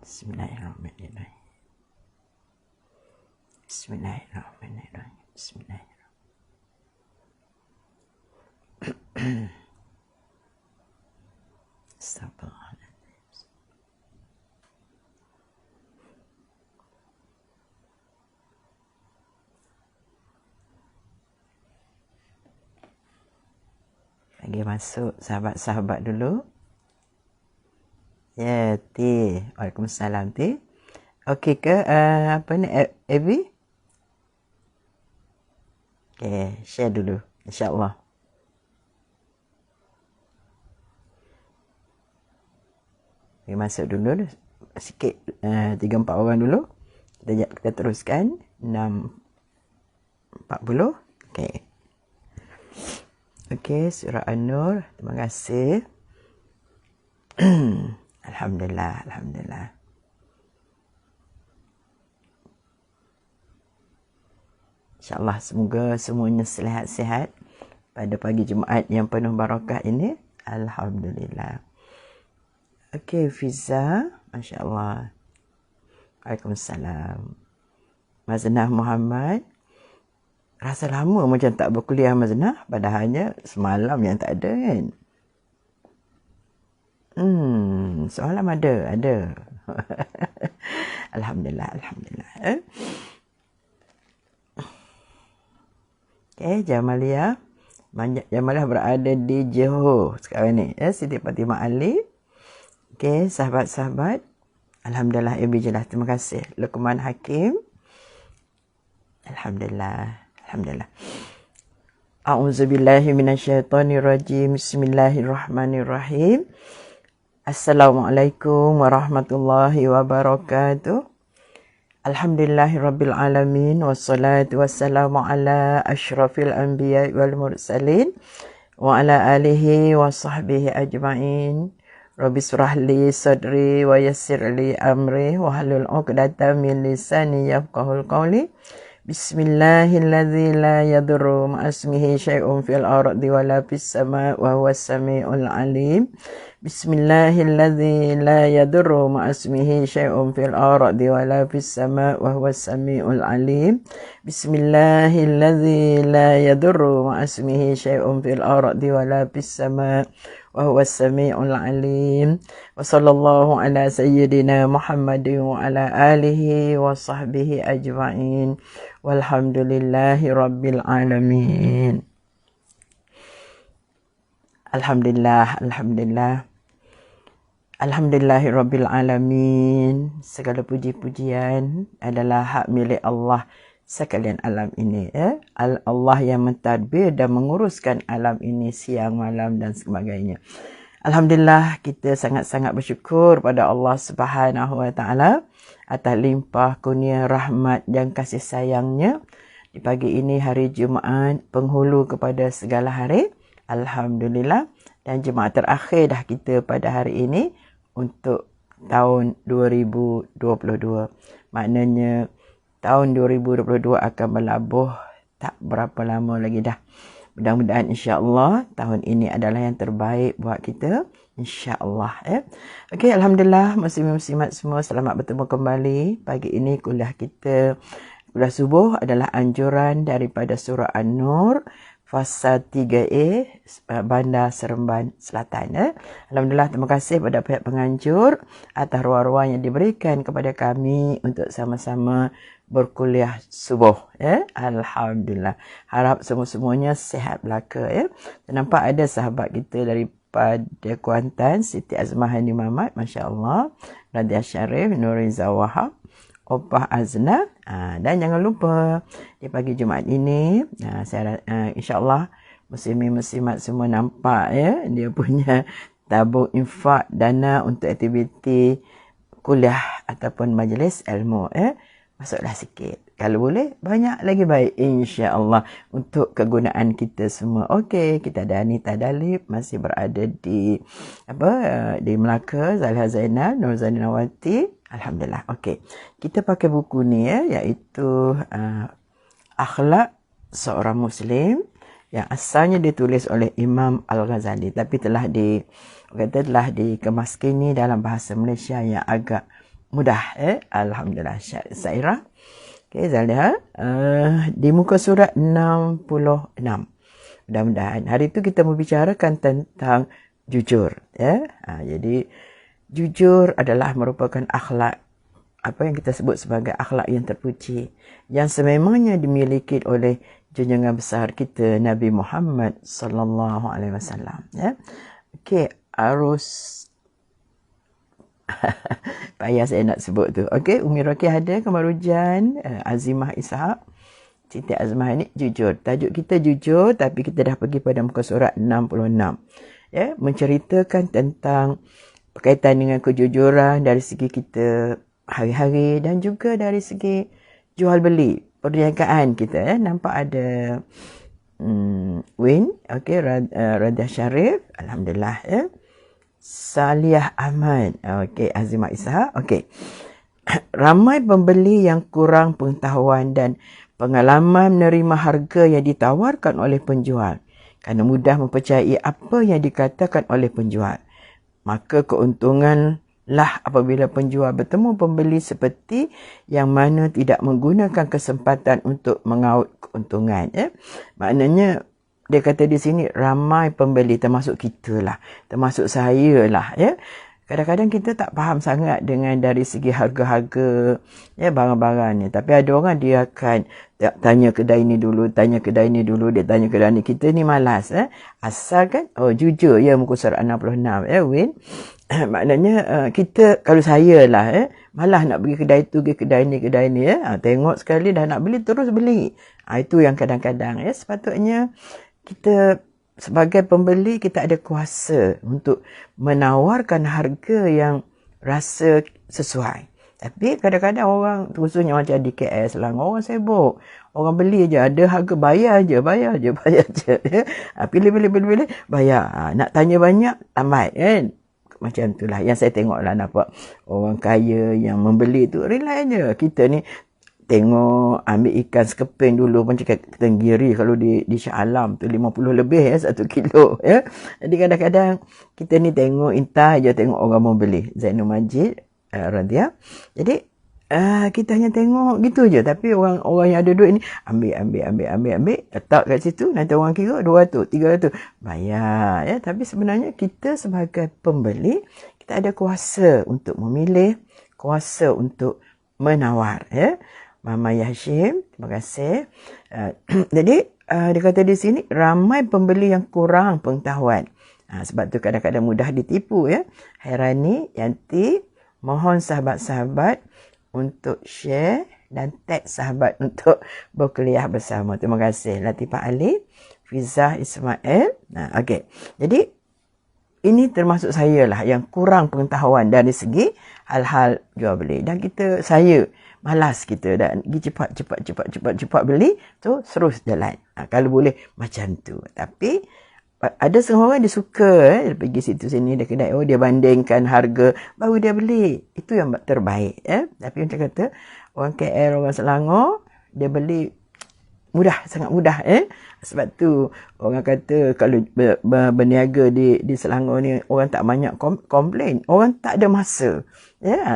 Bismillahirrahmanirrahim. Bismillahirrahmanirrahim. Bismillahirrahmanirrahim. Astagfirullahaladzim. Bagi masuk sahabat-sahabat dulu. Ya, T. Waalaikumsalam, T. Okey ke apa ni, Abby? Okey, share dulu, insya-Allah. Bagi masuk dulu sikit, 3-4 orang dulu. Kita teruskan 6:40. Okey. Okey, surah An-Nur. Terima kasih. Alhamdulillah, alhamdulillah. InsyaAllah semoga semuanya sihat-sihat pada pagi Jumaat yang penuh barakah ini. Alhamdulillah. Okey, Fiza. Masya Allah. Waalaikumsalam. Maznah Muhammad. Rasa lama macam tak berkuliah Maznah. Padahalnya semalam yang tak ada kan. Semalam ada. Alhamdulillah, alhamdulillah. Okey, Jamalia. Jamalia berada di Johor sekarang ni. Siti Fatimah Ali. Okey, sahabat-sahabat. Alhamdulillah, Ibu jelas. Terima kasih. Luqman Hakim. Alhamdulillah. Alhamdulillah. A'udzubillahi minasyaitonirrajim. Bismillahirrahmanirrahim. Assalamualaikum warahmatullahi wabarakatuh. Alhamdulillahirabbil alamin wassalatu wassalamu ala asyrafil anbiya'i wal mursalin wa ala alihi wa sahbihi ajma'in. Rabbi shrah li sadri wa yassir li amri wa hlul 'uqdatam min lisani yafqahul qawli. Bismillahilladzi la yadurru ma'asmihi syai'un fil ardi wala fis sama' wa huwas samiul alim. Bismillahilladzi la yadurru ma'asmihi syai'un fil ardi wala fis sama' wa huwas samiul alim. Bismillahilladzi la yadurru ma'asmihi syai'un fil ardi wala fis sama' wa huwas samiul alim. Wa sallallahu ala sayyidina Muhammadin wa ala alihi wa sahbihi ajma'in. Walhamdulillahi rabbil alamin. Alhamdulillah, alhamdulillah. Alhamdulillahi rabbil alamin. Segala puji-pujian adalah hak milik Allah sekalian alam ini. Allah yang mentadbir dan menguruskan alam ini siang, malam dan sebagainya. Alhamdulillah, kita sangat-sangat bersyukur pada Allah Subhanahu wa taala atas limpah kurnia rahmat dan kasih sayangnya di pagi ini, hari Jumaat penghulu kepada segala hari. Alhamdulillah, dan Jumaat terakhir dah kita pada hari ini untuk tahun 2022. Maknanya tahun 2022 akan berlabuh tak berapa lama lagi dah. Mudah-mudahan insya-Allah tahun ini adalah yang terbaik buat kita, insya-Allah. Okey, alhamdulillah, muslimin-muslimat semua, selamat bertemu kembali. Pagi ini kuliah kita, kuliah subuh adalah anjuran daripada surah An-Nur fasa 3A Bandar Seremban Selatan. Alhamdulillah, terima kasih pada pihak penganjur atas ruang-ruang yang diberikan kepada kami untuk sama-sama berkuliah subuh. Alhamdulillah. Harap semua-semuanya sihat belaka. Nampak ada sahabat kita daripada Kuantan, Siti Azmah Hani Mamat, Masya Allah, Nadia Syarif, Nuriza Wahab, Opah Azna. Dan jangan lupa di pagi Jumaat ini, insya-Allah muslimin-muslimat semua nampak dia punya tabung infak dana untuk aktiviti kuliah ataupun majlis ilmu. Masuklah sikit. Kalau boleh, banyak lagi baik. InsyaAllah untuk kegunaan kita semua. Okey, kita ada Anita Dalib masih berada di di Melaka. Zaliha Zainal, Nur Zainawati. Alhamdulillah. Okey, kita pakai buku ni iaitu Akhlak Seorang Muslim yang asalnya ditulis oleh Imam Al-Ghazali, tapi telah dikemas kini dalam bahasa Malaysia yang agak mudah. Alhamdulillah. Saira. Okay, Zaliha. Di muka surat 66. Mudah-mudahan hari itu kita membicarakan tentang jujur. Jadi jujur adalah merupakan akhlak, apa yang kita sebut sebagai akhlak yang terpuji, yang sememangnya dimiliki oleh junjungan besar kita Nabi Muhammad sallallahu alaihi wasallam. Okey, arus payah saya nak sebut tu. Okey, Umi Roki ada, Kamarujan, Azimah Ishak, Siti Azmah ni jujur. Tajuk kita jujur, tapi kita dah pergi pada muka surat 66. Menceritakan tentang berkaitan dengan kejujuran dari segi kita hari-hari dan juga dari segi jual beli, perniagaan kita. Nampak ada Win, okey, Radia Syarif, alhamdulillah. Salih Ahmad, okey, Azimah Ishak, okey. Ramai pembeli yang kurang pengetahuan dan pengalaman menerima harga yang ditawarkan oleh penjual kerana mudah mempercayai apa yang dikatakan oleh penjual. Maka keuntunganlah apabila penjual bertemu pembeli seperti yang mana tidak menggunakan kesempatan untuk mengaut keuntungan. Maknanya dia kata di sini ramai pembeli, termasuk kita lah, termasuk saya lah. Kadang-kadang kita tak faham sangat dengan dari segi harga-harga barang-barang ni. Tapi ada orang dia akan tanya kedai ni dulu, tanya kedai ni dulu, dia tanya kedai ni. Kita ni malas. Asalkan, jujur muka surat 66. Win. Maknanya kita, kalau saya lah, malas nak pergi kedai tu, pergi kedai ni. Tengok sekali dah nak beli, terus beli. Itu yang kadang-kadang. Sepatutnya kita sebagai pembeli, kita ada kuasa untuk menawarkan harga yang rasa sesuai. Tapi kadang-kadang orang, khususnya macam di KL Selangor, orang sibuk. Orang beli je, ada harga bayar je. Pilih, bayar. Nak tanya banyak, lambat kan? Macam itulah yang saya tengok lah, nampak orang kaya yang membeli tu relax je. Kita ni tengok ambil ikan sekeping dulu pun cakap tenggiri, kalau di Shah Alam tu 50 lebih 1 kilo. Jadi kadang-kadang kita ni tengok intai je, tengok orang membeli. Zainul Majid Radia. Jadi kita hanya tengok gitu je. Tapi orang yang ada duit ni ambil, letak kat situ, nanti orang kira 200, 300 bayar. Tapi sebenarnya kita sebagai pembeli, kita ada kuasa untuk memilih, kuasa untuk menawar. Mama Yashim, terima kasih. Jadi dia kata di sini ramai pembeli yang kurang pengetahuan. Sebab tu kadang-kadang mudah ditipu. Hairani, Yanti, mohon sahabat-sahabat untuk share dan tag sahabat untuk berkuliah bersama. Terima kasih. Latifah Ali, Fizah Ismail. Okey. Jadi ini termasuk saya lah yang kurang pengetahuan dari segi hal-hal jual beli. Dan saya malas kita dan pergi cepat beli tu, terus jalan. Kalau boleh macam tu. Tapi ada setengah orang dia suka dia pergi situ sini, dia kedai, dia bandingkan harga baru dia beli. Itu yang terbaik. Tapi macam kata orang KL, orang Selangor, dia beli mudah, sangat mudah. Sebab tu orang kata kalau berniaga di Selangor ni, orang tak banyak komplain, orang tak ada masa.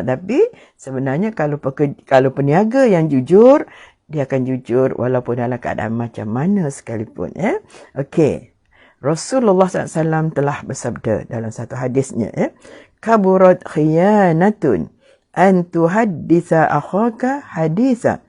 Tapi sebenarnya kalau peniaga yang jujur, dia akan jujur walaupun dalam keadaan macam mana sekalipun. Okey. Rasulullah SAW telah bersabda dalam satu hadisnya, kaburat khiyanatun an tuhadditha akhaka haditha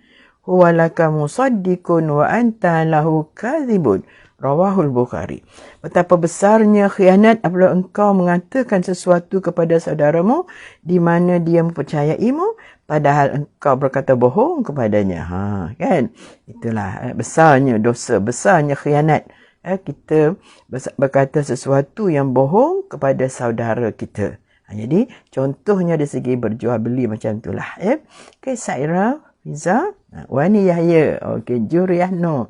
huwa laka musaddiqun wa anta lahu kadhibun. Rawahul Bukhari. Betapa besarnya khianat apabila engkau mengatakan sesuatu kepada saudaramu di mana dia mempercayaimu padahal engkau berkata bohong kepadanya. Kan? Itulah besarnya dosa, besarnya khianat. Kita berkata sesuatu yang bohong kepada saudara kita. Jadi contohnya dari segi berjual beli macam itulah. Okay, Saira, Fiza, Wani Yahya, okay, Juriah No.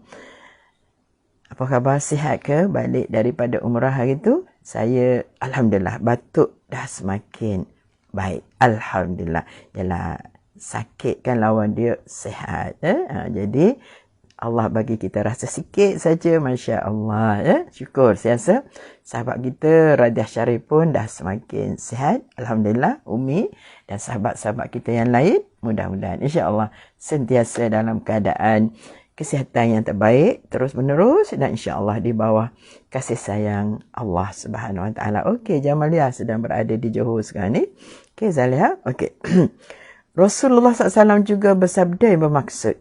Apa khabar, sihat ke balik daripada umrah hari tu? Saya alhamdulillah, batuk dah semakin baik. Alhamdulillah. Yalah, sakit kan lawan dia sihat. Jadi Allah bagi kita rasa sikit saja, Masya Allah. Syukur. Saya rasa sahabat kita Radiah Syarif pun dah semakin sihat. Alhamdulillah. Umi dan sahabat-sahabat kita yang lain. Mudah-mudahan insya Allah sentiasa dalam keadaan kesihatan yang terbaik terus menerus dan insya Allah di bawah kasih sayang Allah Subhanahu Wa Taala. Okey, Jamalia sedang berada di Johor sekarang ni. Okey, Zalia. Okey. Rasulullah SAW juga bersabda yang bermaksud,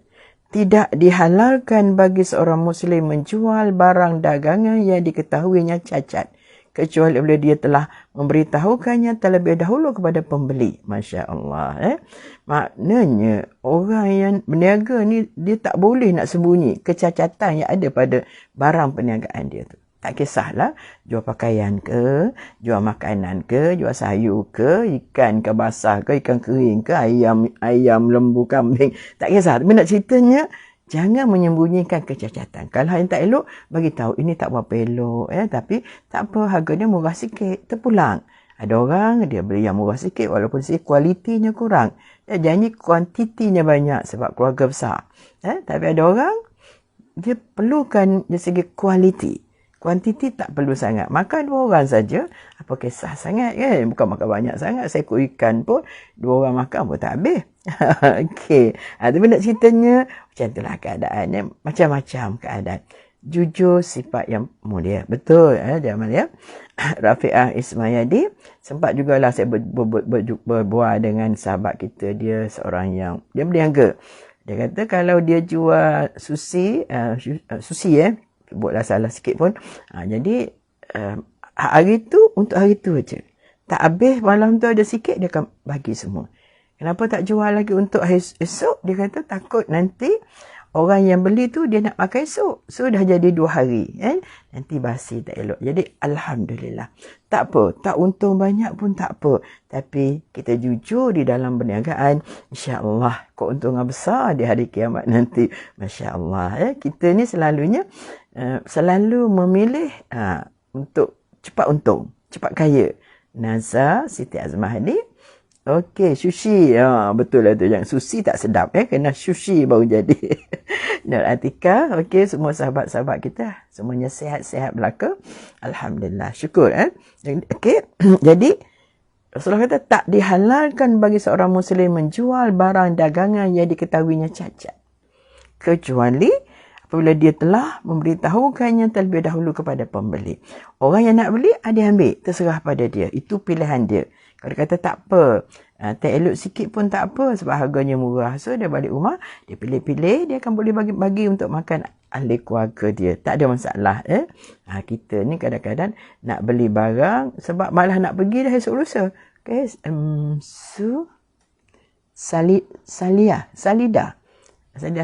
tidak dihalalkan bagi seorang Muslim menjual barang dagangan yang diketahuinya cacat, kecuali bila dia telah memberitahukannya terlebih dahulu kepada pembeli. Masya Allah. Maknanya, orang yang berniaga ni, dia tak boleh nak sembunyi kecacatan yang ada pada barang perniagaan dia tu. Tak kisahlah, jual pakaian ke, jual makanan ke, jual sayur ke, ikan ke basah ke, ikan kering ke, ayam lembu, kambing. Tak kisah. Tapi nak ceritanya, jangan menyembunyikan kecacatan. Kalau yang tak elok, bagi tahu ini tak berapa elok. Tapi tak apa, harganya murah sikit, terpulang. Ada orang, dia beli yang murah sikit walaupun kualitinya kurang. Dia janji kuantitinya banyak sebab keluarga besar. Tapi ada orang, dia perlukan dari segi kualiti. Kuantiti tak perlu sangat. Makan 2 orang saja. Apa kisah sangat kan? Bukan makan banyak sangat. Saya ikut ikan pun 2 orang makan pun tak habis. Okey. Tapi nak ceritanya, macam itulah keadaannya. Macam-macam keadaan. Jujur sifat yang mulia. Betul. Jamal ya. Rafi'ah Ismayadi. Sempat jugalah saya berbual dengan sahabat kita. Dia seorang yang, dia berniaga. Dia kata kalau dia jual sushi buatlah salah sikit pun. Jadi hari tu untuk hari tu aja. Tak habis malam tu ada sikit dia akan bagi semua. Kenapa tak jual lagi untuk hari esok? Dia kata takut nanti orang yang beli tu dia nak makan esok. So dah jadi 2 hari kan. Nanti basi tak elok. Jadi alhamdulillah. Tak apa, tak untung banyak pun tak apa. Tapi kita jujur di dalam perniagaan, insya-Allah keuntungan besar di hari kiamat nanti. Masya-Allah. Kita ni selalunya selalu memilih untuk cepat untung, cepat kaya. Nazar Siti Azmah ni, okey, sushi. Betul lah tu. Yang sushi tak sedap. Kena sushi baru jadi. Nur Atika, okey, semua sahabat-sahabat kita semuanya sihat-sihat belaka. Alhamdulillah. Syukur. Okey. Jadi Rasulullah kata tak dihalalkan bagi seorang Muslim menjual barang dagangan yang diketahuinya cacat, kecuali apabila dia telah memberitahukannya terlebih dahulu kepada pembeli. Orang yang nak beli, dia ambil. Terserah pada dia. Itu pilihan dia. Kalau dia kata tak apa, tak elok sikit pun tak apa sebab harganya murah. So dia balik rumah, dia pilih-pilih, dia akan boleh bagi untuk makan ahli keluarga dia. Tak ada masalah. Kita ni kadang-kadang nak beli barang sebab malah nak pergi dah esok lusa. Okay. Salidah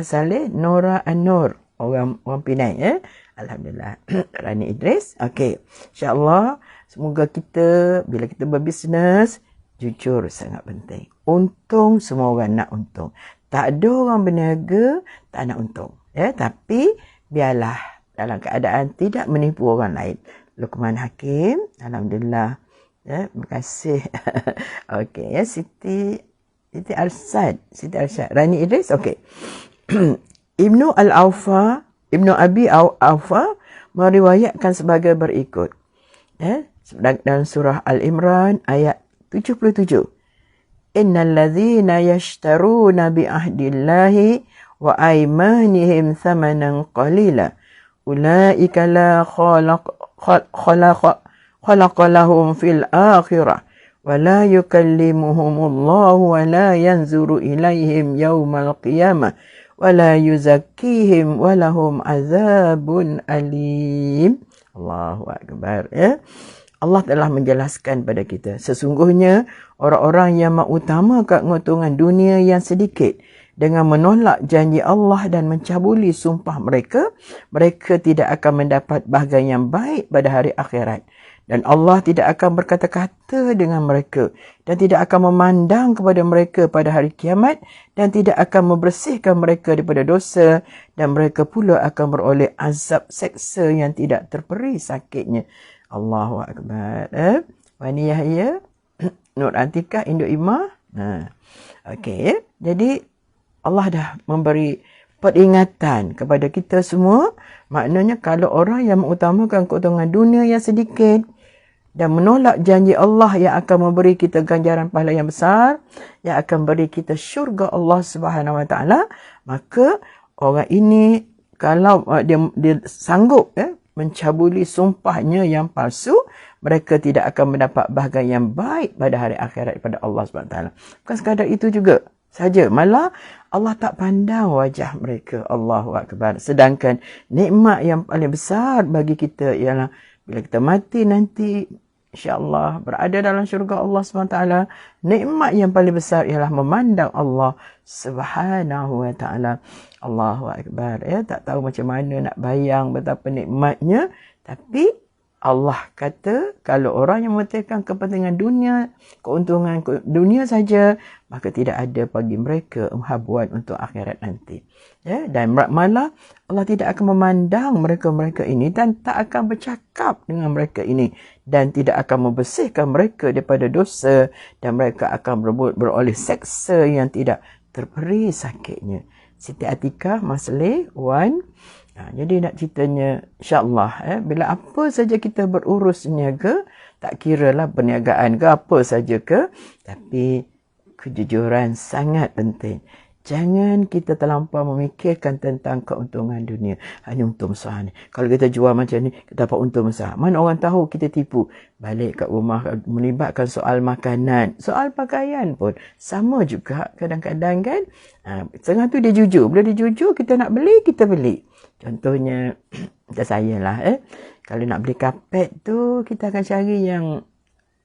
Saleh Nora An-Nur. Orang Penang. Alhamdulillah. Rani Idris. Okey. InsyaAllah. Semoga kita, bila kita berbisnes, jujur sangat penting. Untung, semua orang nak untung. Tak ada orang berniaga, tak nak untung. Tapi, biarlah dalam keadaan tidak menipu orang lain. Luqman Hakim. Alhamdulillah. Terima kasih. Okey. Siti Arsyad. Rani Idris. Okey. Ibnu Abi Aufa meriwayatkan sebagai berikut. Dalam surah Al-Imran ayat 77. Innal ladzina yashtaruna bi ahdillahi wa aymanihim thamanan qalila ulaika la khalaqa lahum fil akhirah wa la yukallimuhumullahu wa la yanzuru ilaihim yawmal qiyamah wala yuzakkihim walahum azabun alim. Allahu akbar. Allah telah menjelaskan pada kita, sesungguhnya orang-orang yang mengutamakan keuntungan dunia yang sedikit dengan menolak janji Allah dan mencabuli sumpah mereka tidak akan mendapat bahagian yang baik pada hari akhirat. Dan Allah tidak akan berkata-kata dengan mereka dan tidak akan memandang kepada mereka pada hari kiamat dan tidak akan membersihkan mereka daripada dosa dan mereka pula akan beroleh azab seksa yang tidak terperi sakitnya. Allahu akbar. Wani Yahya, Nur Antikah, Induk Imah. Okey. Jadi Allah dah memberi peringatan kepada kita semua. Maknanya kalau orang yang mengutamakan keuntungan dunia yang sedikit dan menolak janji Allah yang akan memberi kita ganjaran pahala yang besar, yang akan beri kita syurga Allah Subhanahu Wa Taala, maka orang ini kalau dia sanggup mencabuli sumpahnya yang palsu, mereka tidak akan mendapat bahagian yang baik pada hari akhirat pada Allah Subhanahu Wa Taala. Bukan sekadar itu juga saja, malah Allah tak pandang wajah mereka. Allahu Akbar. Sedangkan nikmat yang paling besar bagi kita ialah bila kita mati nanti, insya-Allah berada dalam syurga Allah SWT. Nikmat yang paling besar ialah memandang Allah Subhanahu Wa Taala. Allahu Akbar. Tak tahu macam mana nak bayang betapa nikmatnya, tapi Allah kata kalau orang yang mementingkan kepentingan dunia, keuntungan dunia saja, maka tidak ada bagi mereka habuan untuk akhirat nanti. Dan malah Allah tidak akan memandang mereka-mereka ini dan tak akan bercakap dengan mereka ini dan tidak akan membersihkan mereka daripada dosa, dan mereka akan beroleh seksa yang tidak terperi sakitnya. Siti Atikah Masleh 1. Jadi nak ceritanya, insyaAllah bila apa saja kita berurus niaga, tak kira lah perniagaan ke apa saja ke, tapi kejujuran sangat penting. Jangan kita terlampau memikirkan tentang keuntungan dunia. Hanya untung besar ni. Kalau kita jual macam ni, kita dapat untung besar. Mana orang tahu kita tipu. Balik kat rumah, melibatkan soal makanan, soal pakaian pun. Sama juga kadang-kadang kan. Setengah tu dia jujur. Bila dia jujur, kita nak beli, kita beli. Contohnya, macam saya lah. Kalau nak beli kapet tu, kita akan cari yang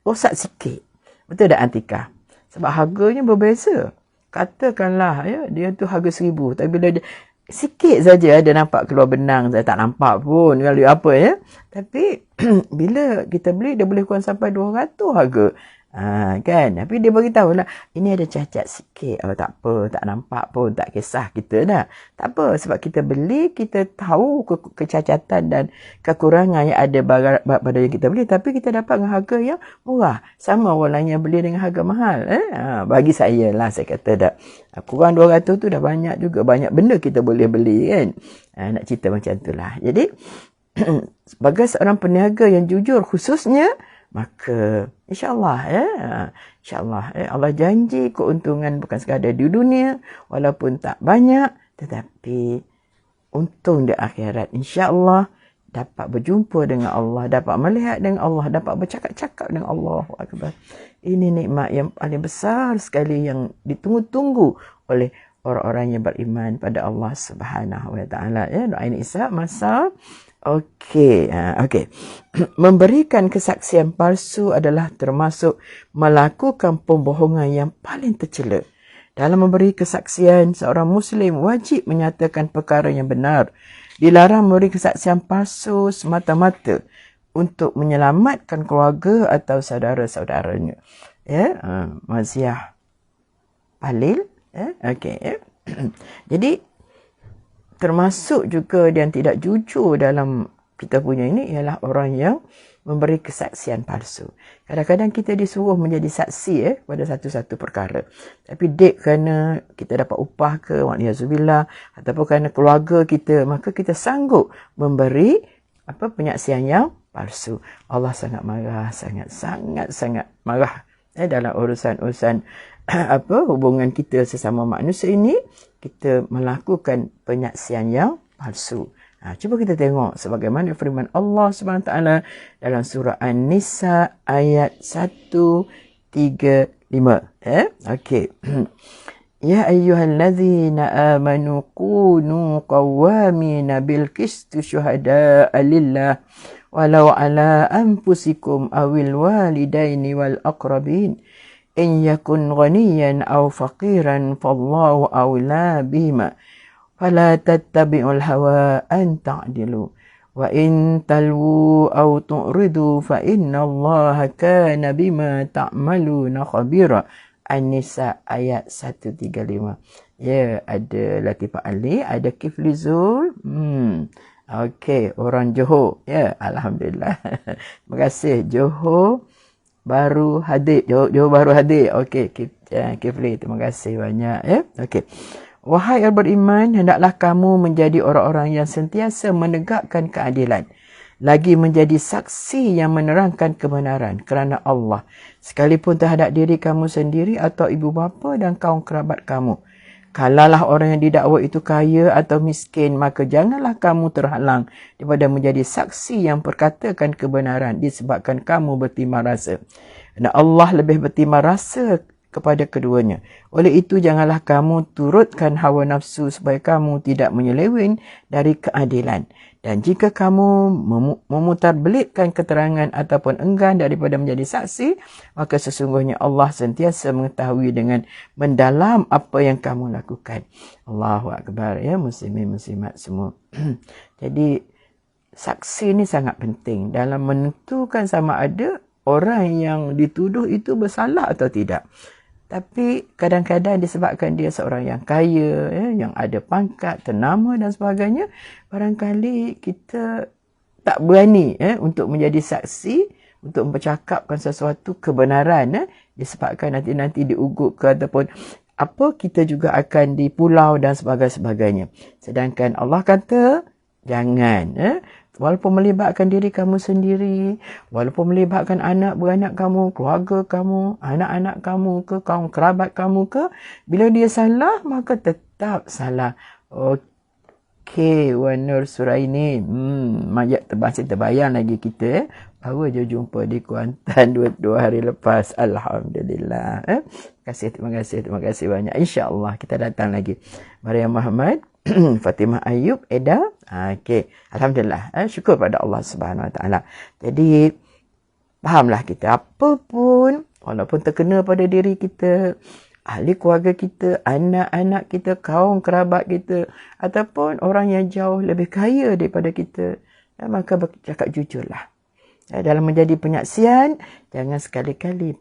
rosak sikit. Betul tak Antika? Sebab harganya berbeza. Katakanlah dia tu harga 1,000, tapi bila dia sikit saja dia nampak keluar benang, saya tak nampak pun kalau apa tapi bila kita beli dia boleh kurang sampai 200 harga. Kan, tapi dia beritahu lah ini ada cacat sikit, tak apa, tak nampak pun, tak kisah kita dah, tak apa, sebab kita beli, kita tahu kecacatan dan kekurangan yang ada pada yang kita beli, tapi kita dapat dengan harga yang murah. Sama orang lain yang beli dengan harga mahal. Bagi saya lah, saya kata dah kurang 200 tu dah banyak juga, banyak benda kita boleh beli kan. Nak cerita macam tu lah. Jadi sebagai seorang peniaga yang jujur khususnya, maka insyaAllah insyaAllah Allah janji keuntungan bukan sekadar di dunia, walaupun tak banyak, tetapi untung di akhirat. InsyaAllah dapat berjumpa dengan Allah, dapat melihat dengan Allah, dapat bercakap-cakap dengan Allah. Ini nikmat yang paling besar sekali yang ditunggu-tunggu oleh orang-orang yang beriman pada Allah Subhanahu Wa Taala. Doa ini Isa masa. Okey. Memberikan kesaksian palsu adalah termasuk melakukan pembohongan yang paling tercela. Dalam memberi kesaksian, seorang Muslim wajib menyatakan perkara yang benar. Dilarang memberi kesaksian palsu semata-mata untuk menyelamatkan keluarga atau saudara-saudaranya. Maziah Palil. Jadi termasuk juga yang tidak jujur dalam kita punya ini ialah orang yang memberi kesaksian palsu. Kadang-kadang kita disuruh menjadi saksi pada satu-satu perkara. Tapi dek kerana kita dapat upah ke, wa'alaikumsalam, ataupun kerana keluarga kita, maka kita sanggup memberi penyaksian yang palsu. Allah sangat marah, sangat marah dalam urusan-urusan hubungan kita sesama manusia ini, kita melakukan penyaksian yang palsu. Cuba kita tengok sebagaimana firman Allah SWT dalam surah An-Nisa ayat 135. Ya ayyuhallazina amanu kunu qawwamina bil qisti syuhada'a lillah walau ala anfusikum awil walidaini wal aqrabin in yakun ghaniyan aw faqiran fallahu awla bihima fala tattabi'ul hawa an ta'dilu wa in talwu aw tu'ridu fa innallaha kana bima ta'maluna khabira. An-Nisa ayat 135. Ada Latifah Ali, ada Kifli Zul. Okey, orang Johor. Alhamdulillah. Terima kasih Johor baru hadir. Johor baru hadir. Okey, Kifli, terima kasih banyak. Okey. Wahai yang beriman, hendaklah kamu menjadi orang-orang yang sentiasa menegakkan keadilan, lagi menjadi saksi yang menerangkan kebenaran kerana Allah, sekalipun terhadap diri kamu sendiri atau ibu bapa dan kaum kerabat kamu. Kalalah orang yang didakwa itu kaya atau miskin, maka janganlah kamu terhalang daripada menjadi saksi yang perkatakan kebenaran disebabkan kamu bertimbang rasa. Dan Allah lebih bertimbang rasa kepada keduanya. Oleh itu, janganlah kamu turutkan hawa nafsu supaya kamu tidak menyeleweng dari keadilan. Dan jika kamu memutarbelitkan keterangan ataupun enggan daripada menjadi saksi, maka sesungguhnya Allah sentiasa mengetahui dengan mendalam apa yang kamu lakukan. Allahu Akbar, ya muslimin muslimat semua. Jadi, saksi ni sangat penting dalam menentukan sama ada orang yang dituduh itu bersalah atau tidak. Tapi kadang-kadang disebabkan dia seorang yang kaya, yang ada pangkat, ternama dan sebagainya, barangkali kita tak berani untuk menjadi saksi, untuk mempercakapkan sesuatu kebenaran, disebabkan nanti diugut ke ataupun apa, kita juga akan dipulau dan sebagainya. Sedangkan Allah kata, jangan. Walaupun melibatkan diri kamu sendiri, walaupun melibatkan anak beranak kamu, keluarga kamu, anak-anak kamu ke, kaum kerabat kamu ke, bila dia salah, maka tetap salah. Okey, Nur surah ini, masih terbayang lagi kita, baru je jumpa di Kuantan dua hari lepas. Alhamdulillah. Terima kasih banyak. InsyaAllah kita datang lagi. Maryam Muhammad, Fatimah Ayub, Eda. Okey, alhamdulillah. Syukur pada Allah Subhanahu Wa Taala. Jadi fahamlah kita, apa pun walaupun terkena pada diri kita, ahli keluarga kita, anak-anak kita, kaum kerabat kita, ataupun orang yang jauh lebih kaya daripada kita, maka bercakap jujurlah. Dalam menjadi penyaksian, jangan sekali-kali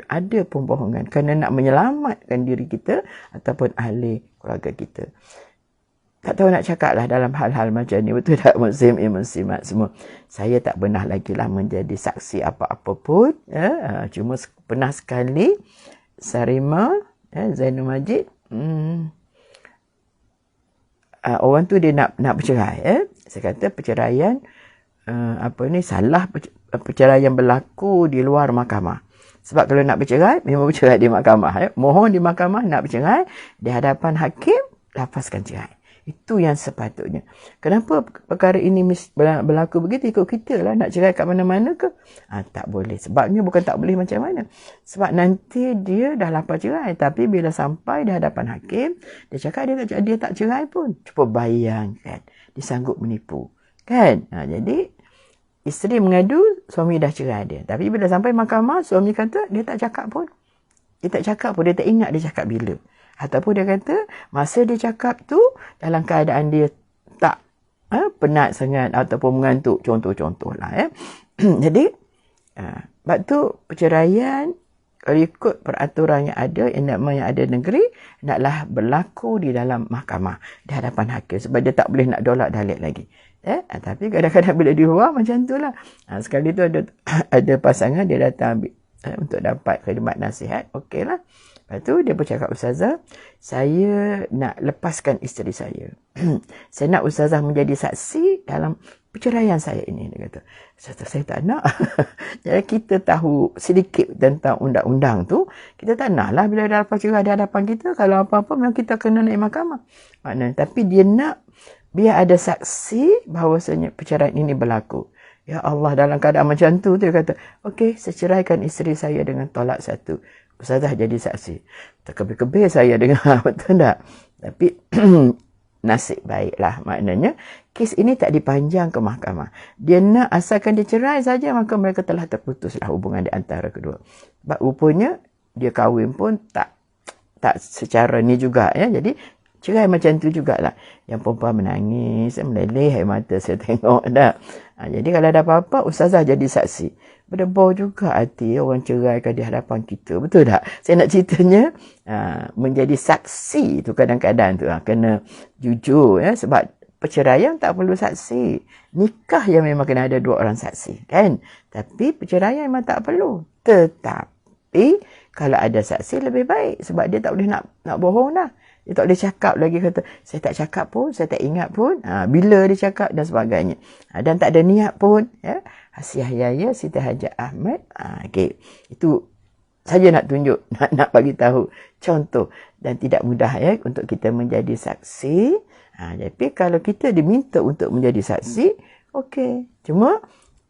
ada pembohongan kerana nak menyelamatkan diri kita ataupun ahli keluarga kita. Tak tahu nak cakap lah dalam hal-hal macam ni. Betul tak muslimat semua? Saya tak pernah lagi lah menjadi saksi apa-apa pun. Cuma pernah sekali Sarima, Zainul Majid, orang tu dia nak bercerai. Saya kata perceraian salah perceraian berlaku di luar mahkamah. Sebab kalau nak bercerai, memang bercerai di mahkamah. Mohon di mahkamah, nak bercerai, di hadapan hakim, lapaskan cerai. Itu yang sepatutnya. Kenapa perkara ini berlaku begitu? Ikut kita lah, nak cerai kat mana-mana ke? Tak boleh. Sebabnya bukan tak boleh macam mana. Sebab nanti dia dah lapar cerai. Tapi bila sampai di hadapan hakim, dia cakap dia tak cerai pun. Cuba bayangkan. Dia sanggup menipu. Kan? Jadi, isteri mengadu, suami dah cerai dia. Tapi bila sampai mahkamah, suami kata dia tak cakap pun. Dia tak ingat dia cakap bila. Ataupun dia kata, masa dia cakap tu, dalam keadaan dia tak penat sangat ataupun mengantuk. Contoh-contoh lah. Jadi, sebab tu perceraian, kalau ikut peraturan yang ada, yang ada negeri, naklah berlaku di dalam mahkamah, di hadapan hakim. Sebab dia tak boleh nak dolak dalik lagi. Tapi kadang-kadang bila di luar macam tu lah. Sekali tu ada pasangan, dia datang untuk dapat khidmat nasihat. Okey lah. Lepas tu dia bercakap, Ustazah, saya nak lepaskan isteri saya. Saya nak Ustazah menjadi saksi dalam perceraian saya ini. Dia kata, Ustazah, saya tak nak. Jadi kita tahu sedikit tentang undang-undang tu. Kita tak nak lah bila ada apa cerai di hadapan kita. Kalau apa-apa memang kita kena naik mahkamah. Maknanya, tapi dia nak biar ada saksi bahawasanya perceraian ini berlaku. Ya Allah, dalam keadaan macam tu, dia kata, okey, saya ceraikan isteri saya dengan tolak satu. Ustazah jadi saksi. Terkebir-kebir saya dengar, betul tak? Tapi nasib baiklah. Maknanya, kes ini tak dipanjang ke mahkamah. Dia nak asalkan dia cerai saja, maka mereka telah terputuslah hubungan di antara kedua. Sebab rupanya, dia kahwin pun tak secara ni juga. Jadi, cerai macam tu jugalah. Yang perempuan menangis, meleleh air mata saya tengok dah. Jadi kalau ada apa-apa, Ustazah jadi saksi. Berdebau juga hati orang ceraikan di hadapan kita. Betul tak? Saya nak ceritanya, menjadi saksi tu kadang-kadang tu. Kena jujur. Sebab perceraian tak perlu saksi. Nikah yang memang kena ada 2 orang saksi. Kan? Tapi perceraian memang tak perlu. Tetapi, Kalau ada saksi lebih baik sebab dia tak boleh nak bohong dah. Dia tak boleh cakap lagi kata, saya tak cakap pun, saya tak ingat pun. Bila dia cakap dan sebagainya. Dan tak ada niat pun. Ya. Hasiah Yaya Siti Hajar Ahmad. Okay. Itu saja nak tunjuk, nak bagi tahu contoh. Dan tidak mudah ya untuk kita menjadi saksi. Tapi kalau kita diminta untuk menjadi saksi, okey. Cuma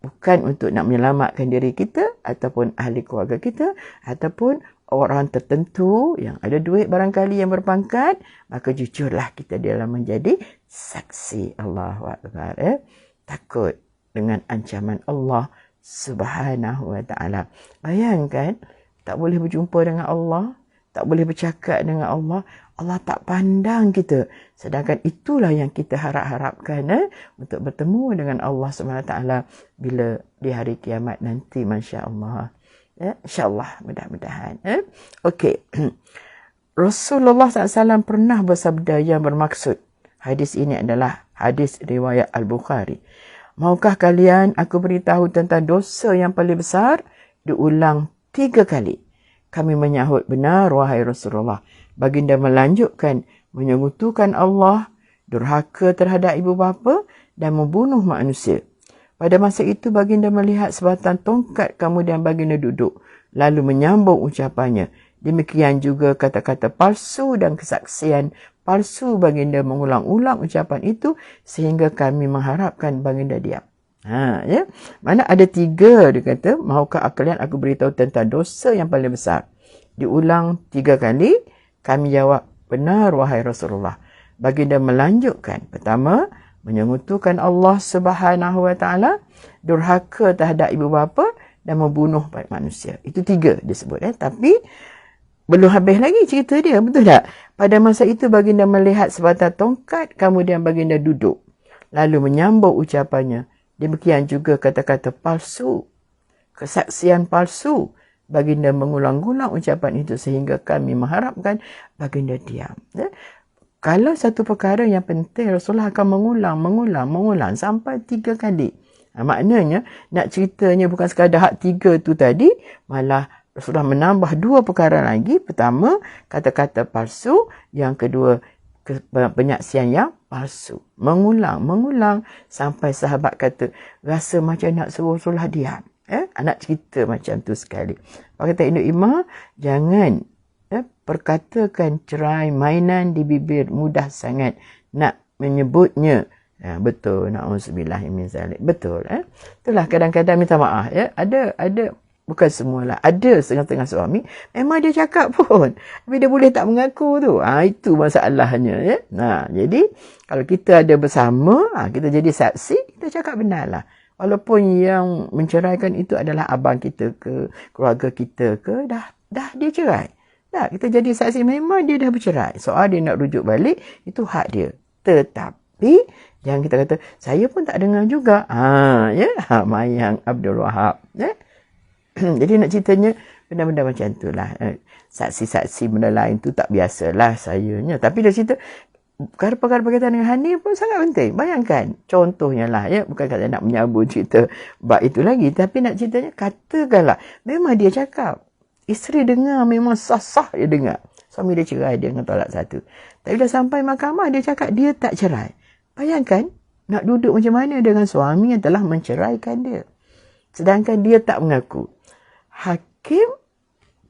bukan untuk nak menyelamatkan diri kita ataupun ahli keluarga kita ataupun orang tertentu yang ada duit barangkali yang berpangkat, maka jujurlah kita dalam menjadi saksi. Allahu Akbar. Takut dengan ancaman Allah Subhanahu wa taala. Bayangkan tak boleh berjumpa dengan Allah, tak boleh bercakap dengan Allah, Allah tak pandang kita. Sedangkan itulah yang kita harapkan untuk bertemu dengan Allah Subhanahu wa taala bila di hari kiamat nanti, masya-Allah. InsyaAllah, mudah-mudahan. Okey. Rasulullah SAW pernah bersabda yang bermaksud. Hadis ini adalah hadis riwayat Al-Bukhari. Maukah kalian aku beritahu tentang dosa yang paling besar? Diulang 3 kali. Kami menyahut, benar wahai Rasulullah. Baginda melanjutkan, menyekutukan Allah, durhaka terhadap ibu bapa dan membunuh manusia. Pada masa itu baginda melihat sebatang tongkat kemudian baginda duduk. Lalu menyambung ucapannya. Demikian juga kata-kata palsu dan kesaksian palsu. Baginda mengulang-ulang ucapan itu sehingga kami mengharapkan baginda diam. Ya. Mana ada 3 dia kata, maukah kalian aku beritahu tentang dosa yang paling besar? Diulang 3 kali. Kami jawab, benar wahai Rasulullah. Baginda melanjutkan. Pertama, menyekutukan Allah Subhanahu wa taala, durhaka terhadap ibu bapa dan membunuh manusia. Itu 3 disebut. Tapi belum habis lagi cerita dia, betul tak? Pada masa itu baginda melihat sebatang tongkat, kemudian baginda duduk. Lalu menyambung ucapannya. Demikian juga kata-kata palsu, kesaksian palsu. Baginda mengulang-ulang ucapan itu sehingga kami mengharapkan baginda diam. Kalau satu perkara yang penting, Rasulullah akan mengulang sampai 3 kali. Maknanya, nak ceritanya bukan sekadar hak 3 tu tadi, malah Rasulullah menambah 2 perkara lagi. Pertama, kata-kata palsu. Yang kedua, penyaksian yang palsu. Mengulang sampai sahabat kata, rasa macam nak suruh Rasulullah diam. Nak cerita macam tu sekali. Kata Induk Imam, jangan perkatakan cerai mainan di bibir, mudah sangat nak menyebutnya. Betul, na'udzubillah min zalik. Betul. Itulah kadang-kadang minta maaf. Ada bukan semualah. Ada setengah-setengah suami memang dia cakap pun, tapi dia boleh tak mengaku tu. Itu masalahnya. Jadi kalau kita ada bersama, kita jadi saksi, kita cakap benarlah. Walaupun yang menceraikan itu adalah abang kita ke, keluarga kita ke, dah dia cerai. Tak, kita jadi saksi memang dia dah bercerai. Soal dia nak rujuk balik, itu hak dia. Tetapi, jangan kita kata, saya pun tak dengar juga. Mayang Abdul Wahab. Jadi nak ceritanya, benda-benda macam tu lah. Saksi-saksi benda lain tu tak biasalah sayanya. Tapi dia cerita, perkara-perkara berkaitan dengan Hanif pun sangat penting. Bayangkan, contohnya lah. Bukan kata nak menyambung cerita bab itu lagi. Tapi nak ceritanya, katakanlah, memang dia cakap. Isteri dengar memang sah-sah dia dengar. Suami dia cerai dia dengan tolak 1. Tapi dah sampai mahkamah dia cakap dia tak cerai. Bayangkan nak duduk macam mana dengan suami yang telah menceraikan dia. Sedangkan dia tak mengaku. Hakim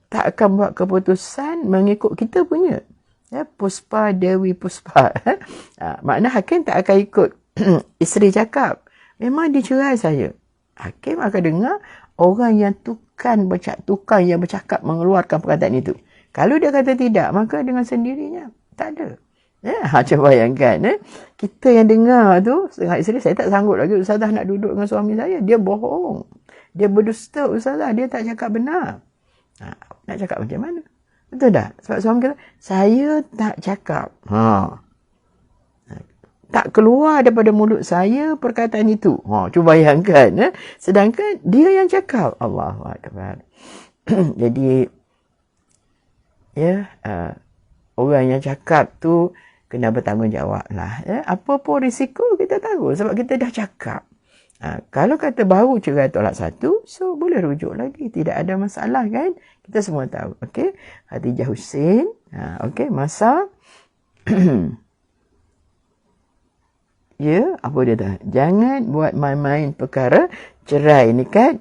tak akan buat keputusan mengikut kita punya. Puspa Dewi Puspa. Makna hakim tak akan ikut isteri cakap. Memang dia cerai saya. Hakim akan dengar orang yang tukang yang bercakap mengeluarkan perkataan itu. Kalau dia kata tidak, maka dengan sendirinya tak ada. Cuba bayangkan. Kita yang dengar tu, setengah isteri, saya tak sanggup lagi Ustazah nak duduk dengan suami saya. Dia bohong. Dia berdusta Ustazah. Dia tak cakap benar. Nak cakap macam mana? Betul tak? Sebab suami kata, saya tak cakap. Tak keluar daripada mulut saya perkataan itu. Cuba bayangkan. Sedangkan dia yang cakap. Allahu Akbar. Jadi, orang yang cakap tu kena bertanggungjawab lah. Apa pun risiko kita tahu sebab kita dah cakap. Kalau kata baru cerai tolak satu, so boleh rujuk lagi. Tidak ada masalah kan? Kita semua tahu. Okey. Khadijah Hussein. Okey. Masa. Ya, apa dia dah? Jangan buat main-main perkara cerai ni kan?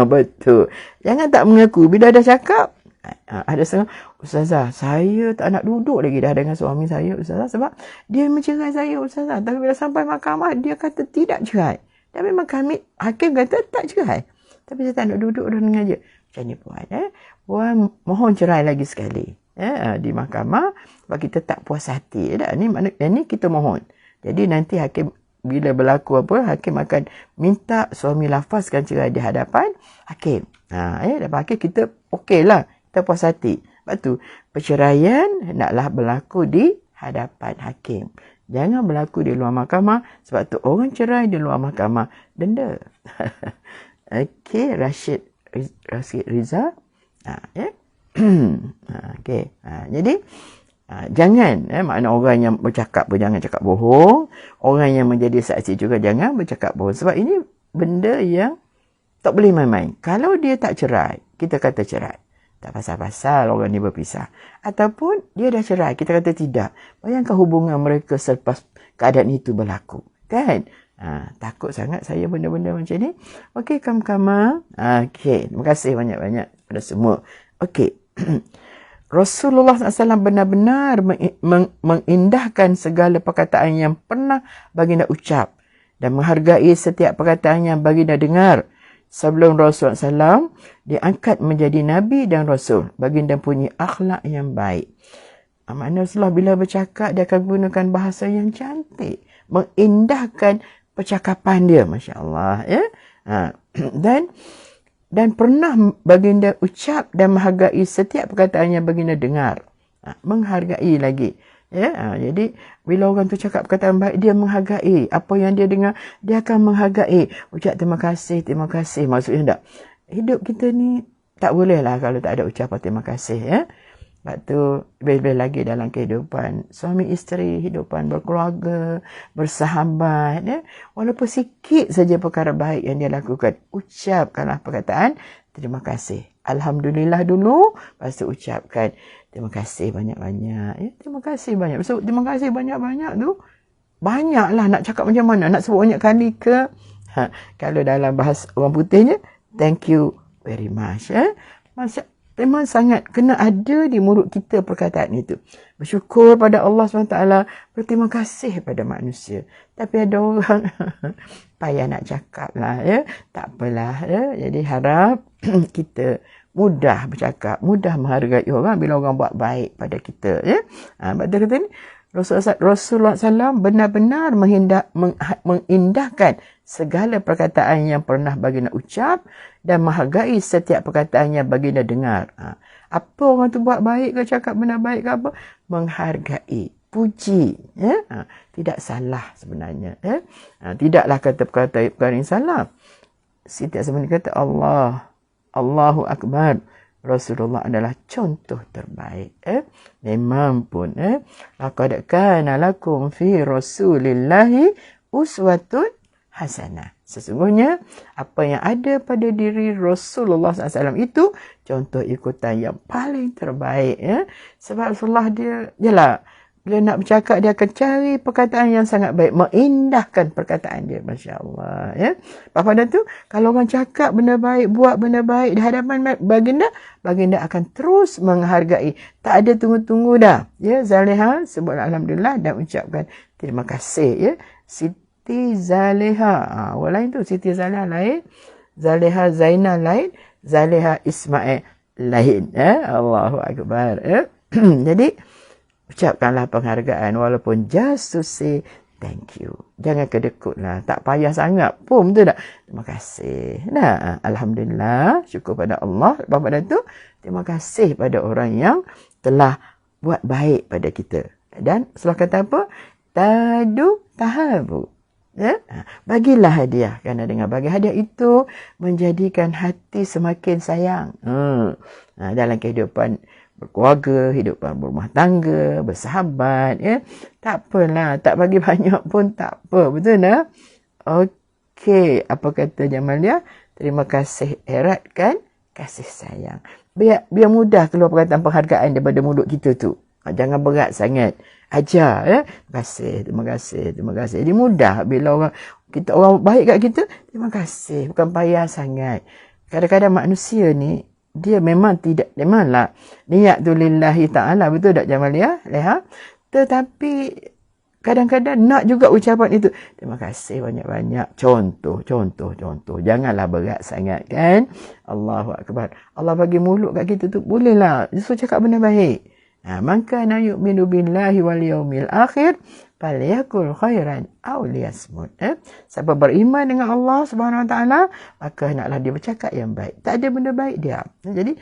Betul. Jangan tak mengaku. Bila dah cakap, ada setengah, Ustazah, saya tak nak duduk lagi dah dengan suami saya, Ustazah, sebab dia mencerai saya, Ustazah. Tapi bila sampai mahkamah, dia kata tidak cerai. Dan memang hakim kata tak cerai. Tapi saya tak nak duduk dah dengan dia. Macam ni puan. Puan mohon cerai lagi sekali. Di mahkamah, sebab kita tak puas hati. Ini kita mohon. Jadi nanti hakim bila berlaku apa, hakim akan minta suami lafazkan cerai di hadapan hakim. Dapat hakim kita okey lah, kita puas hati. Sebab tu perceraian hendaklah berlaku di hadapan hakim. Jangan berlaku di luar mahkamah, sebab tu orang cerai di luar mahkamah denda. Okey, Rashid Riza. Okey. Jadi jangan, makna orang yang bercakap pun jangan cakap bohong. Orang yang menjadi saksi juga jangan bercakap bohong. Sebab ini benda yang tak boleh main-main. Kalau dia tak cerai, kita kata cerai. Tak pasal-pasal orang ni berpisah. Ataupun dia dah cerai, kita kata tidak. Bayangkan hubungan mereka selepas keadaan itu berlaku. Kan? Takut sangat saya benda-benda macam ni. Okey, Kamkama. Okey, terima kasih banyak-banyak kepada semua. Okey. Rasulullah SAW benar-benar mengindahkan segala perkataan yang pernah baginda ucap dan menghargai setiap perkataan yang baginda dengar. Sebelum Rasulullah SAW diangkat menjadi Nabi dan Rasul, baginda punya akhlak yang baik. Maknanya Rasulullah bila bercakap, dia akan gunakan bahasa yang cantik, mengindahkan percakapan dia, Masya Allah. Ya? Dan pernah baginda ucap dan menghargai setiap perkataan yang baginda dengar. Menghargai lagi. Jadi, bila orang tu cakap perkataan baik, dia menghargai. Apa yang dia dengar, dia akan menghargai. Ucap terima kasih. Maksudnya tak? Hidup kita ni tak boleh lah kalau tak ada ucapan terima kasih. Sebab tu, lebih-lebih lagi dalam kehidupan suami isteri, hidupan berkeluarga, bersahabat. Walaupun sikit saja perkara baik yang dia lakukan, ucapkanlah perkataan terima kasih. Alhamdulillah dulu, lepas tu ucapkan terima kasih banyak-banyak. Terima kasih banyak. So, terima kasih banyak-banyak tu, banyaklah nak cakap macam mana. Nak sebut banyak kali ke? Kalau dalam bahasa orang putihnya, thank you very much. Memang sangat kena ada di mulut kita perkataan itu. Bersyukur pada Allah SWT, berterima kasih pada manusia. Tapi ada orang payah nak cakap lah. Tak apalah. Jadi harap kita mudah bercakap, mudah menghargai orang bila orang buat baik pada kita. Sebab tu kata ni, Rasulullah SAW benar-benar mengindahkan segala perkataan yang pernah baginda ucap dan menghargai setiap perkataan yang baginda dengar. Apa orang tu buat baik ke, cakap benda baik ke apa? Menghargai, puji. Tidak salah sebenarnya. Tidaklah kata perkataan yang salah. Setiap sebenarnya kata Allahu Akbar. Rasulullah adalah contoh terbaik. Memang pun. Laqad kana lakum fi Rasulillahi uswatun hasanah. Sesungguhnya, apa yang ada pada diri Rasulullah SAW itu contoh ikutan yang paling terbaik. Sebab Rasulullah dia, bila nak bercakap, dia akan cari perkataan yang sangat baik. Mengindahkan perkataan dia. Masya Allah. Pada tu, kalau orang cakap benda baik, buat benda baik di hadapan baginda akan terus menghargai. Tak ada tunggu-tunggu dah. Zaleha, sebut Alhamdulillah dan ucapkan terima kasih. Siti Zaleha. Orang lain tu, Siti Zaleha lain. Zaleha Zainal lain. Zaleha Ismail lain. Allahu Akbar. Jadi, ucapkanlah penghargaan walaupun just to say thank you. Jangan kedekut lah. Tak payah sangat pun, betul tak? Terima kasih. Alhamdulillah. Syukur pada Allah. Lepas pada tu, terima kasih pada orang yang telah buat baik pada kita. Dan setelah kata apa? Tadu tahabu. Bagilah hadiah. Kerana dengan bagi hadiah itu menjadikan hati semakin sayang. Dalam kehidupan berkeluarga, hidupan berumah tangga, bersahabat. Tak apalah. Tak bagi banyak pun tak apa. Betul tak? Okey, apa kata Jamalia? Terima kasih eratkan kasih sayang. Biar mudah keluar perkataan penghargaan daripada mulut kita tu. Jangan berat sangat. Ajar, ya. Terima kasih. Jadi mudah bila orang baik kat kita, terima kasih. Bukan payah sangat. Kadang-kadang manusia ni, dia memanglah niat tu lillahi ta'ala. Betul tak Jamalia? Leha? Tetapi kadang-kadang nak juga ucapan itu. Terima kasih banyak-banyak. Contoh. Janganlah berat sangat kan. Allahu Akbar. Allah bagi mulut kat kita tu. Bolehlah. Justru cakap benda baik. Man kana yu'minu billahi wal yawmil akhir falyakul khairan aw liyasmut. Siapa beriman dengan Allah Subhanahu Wa Taala, maka hendaklah dia bercakap yang baik. Tak ada benda baik dia. Jadi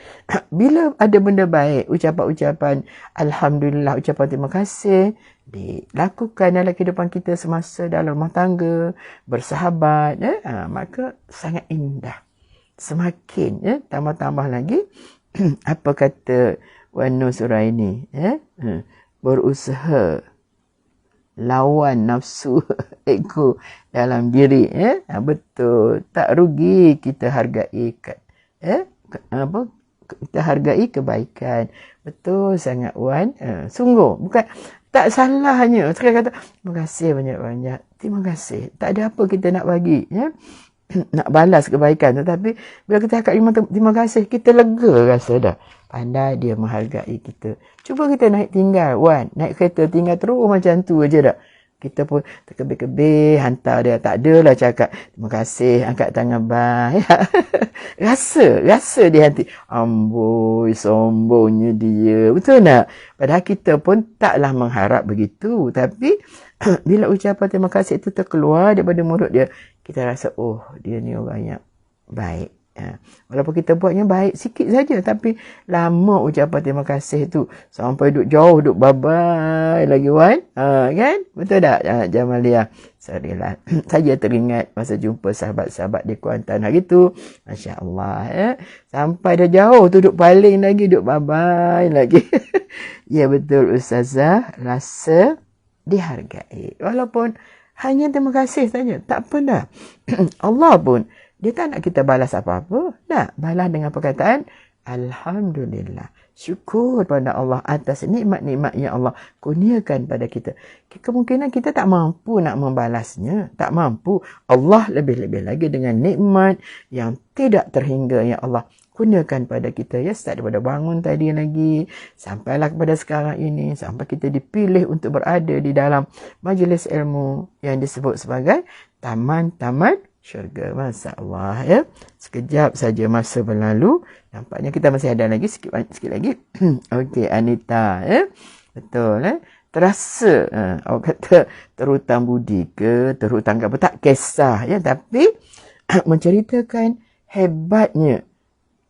bila ada benda baik, ucapan-ucapan alhamdulillah, ucapan terima kasih dilakukan dalam kehidupan kita semasa dalam rumah tangga, bersahabat, maka sangat indah. Semakin tambah-tambah lagi apa kata Wan-Nur surah ini, berusaha lawan nafsu ego dalam diri, betul, tak rugi kita hargai kita hargai kebaikan. Betul sangat Wan. Sungguh bukan tak salahnya sekarang kata terima kasih banyak-banyak, terima kasih, tak ada apa kita nak bagi, nak balas kebaikan, tetapi bila kita cakap terima kasih, kita lega rasa dah. Pandai dia menghargai kita. Cuba kita naik tinggal, Wan. Naik kereta tinggal terus macam tu aja dah. Kita pun terkebir-kebir, hantar dia. Tak adalah cakap, terima kasih, angkat tangan bye. Rasa di hati. Amboi, sombongnya dia. Betul tak? Padahal kita pun taklah mengharap begitu. Tapi, bila ucapan terima kasih itu terkeluar daripada mulut dia, kita rasa, oh, dia ni orang yang baik. Walaupun kita buatnya baik sikit saja, tapi lama ucapan terima kasih tu sampai duduk jauh, duduk bye-bye lagi Wan, kan? Betul tak Jamalia? Sorrylah, saya teringat masa jumpa sahabat-sahabat di Kuantan hari tu, Masya Allah, sampai dah jauh tu duduk paling lagi, duduk bye-bye lagi. Ya betul Ustazah, rasa dihargai walaupun hanya terima kasih saja, tak apa dah. Allah pun dia tak nak kita balas apa-apa. Nak balas dengan perkataan Alhamdulillah. Syukur pada Allah atas nikmat-nikmat yang Allah kurniakan pada kita. Kemungkinan kita tak mampu nak membalasnya. Tak mampu. Allah lebih-lebih lagi dengan nikmat yang tidak terhingga yang Allah kurniakan pada kita. Ya, start daripada bangun tadi lagi. Sampailah kepada sekarang ini. Sampai kita dipilih untuk berada di dalam majlis ilmu yang disebut sebagai taman-taman syurga. Masya Allah, ya. Sekejap saja masa berlalu. Nampaknya kita masih ada lagi sikit lagi. Okey, Anita, ya. Betul, terasa orang kata terhutang budi ke, terhutang ke apa, tak kisah, ya. Tapi menceritakan hebatnya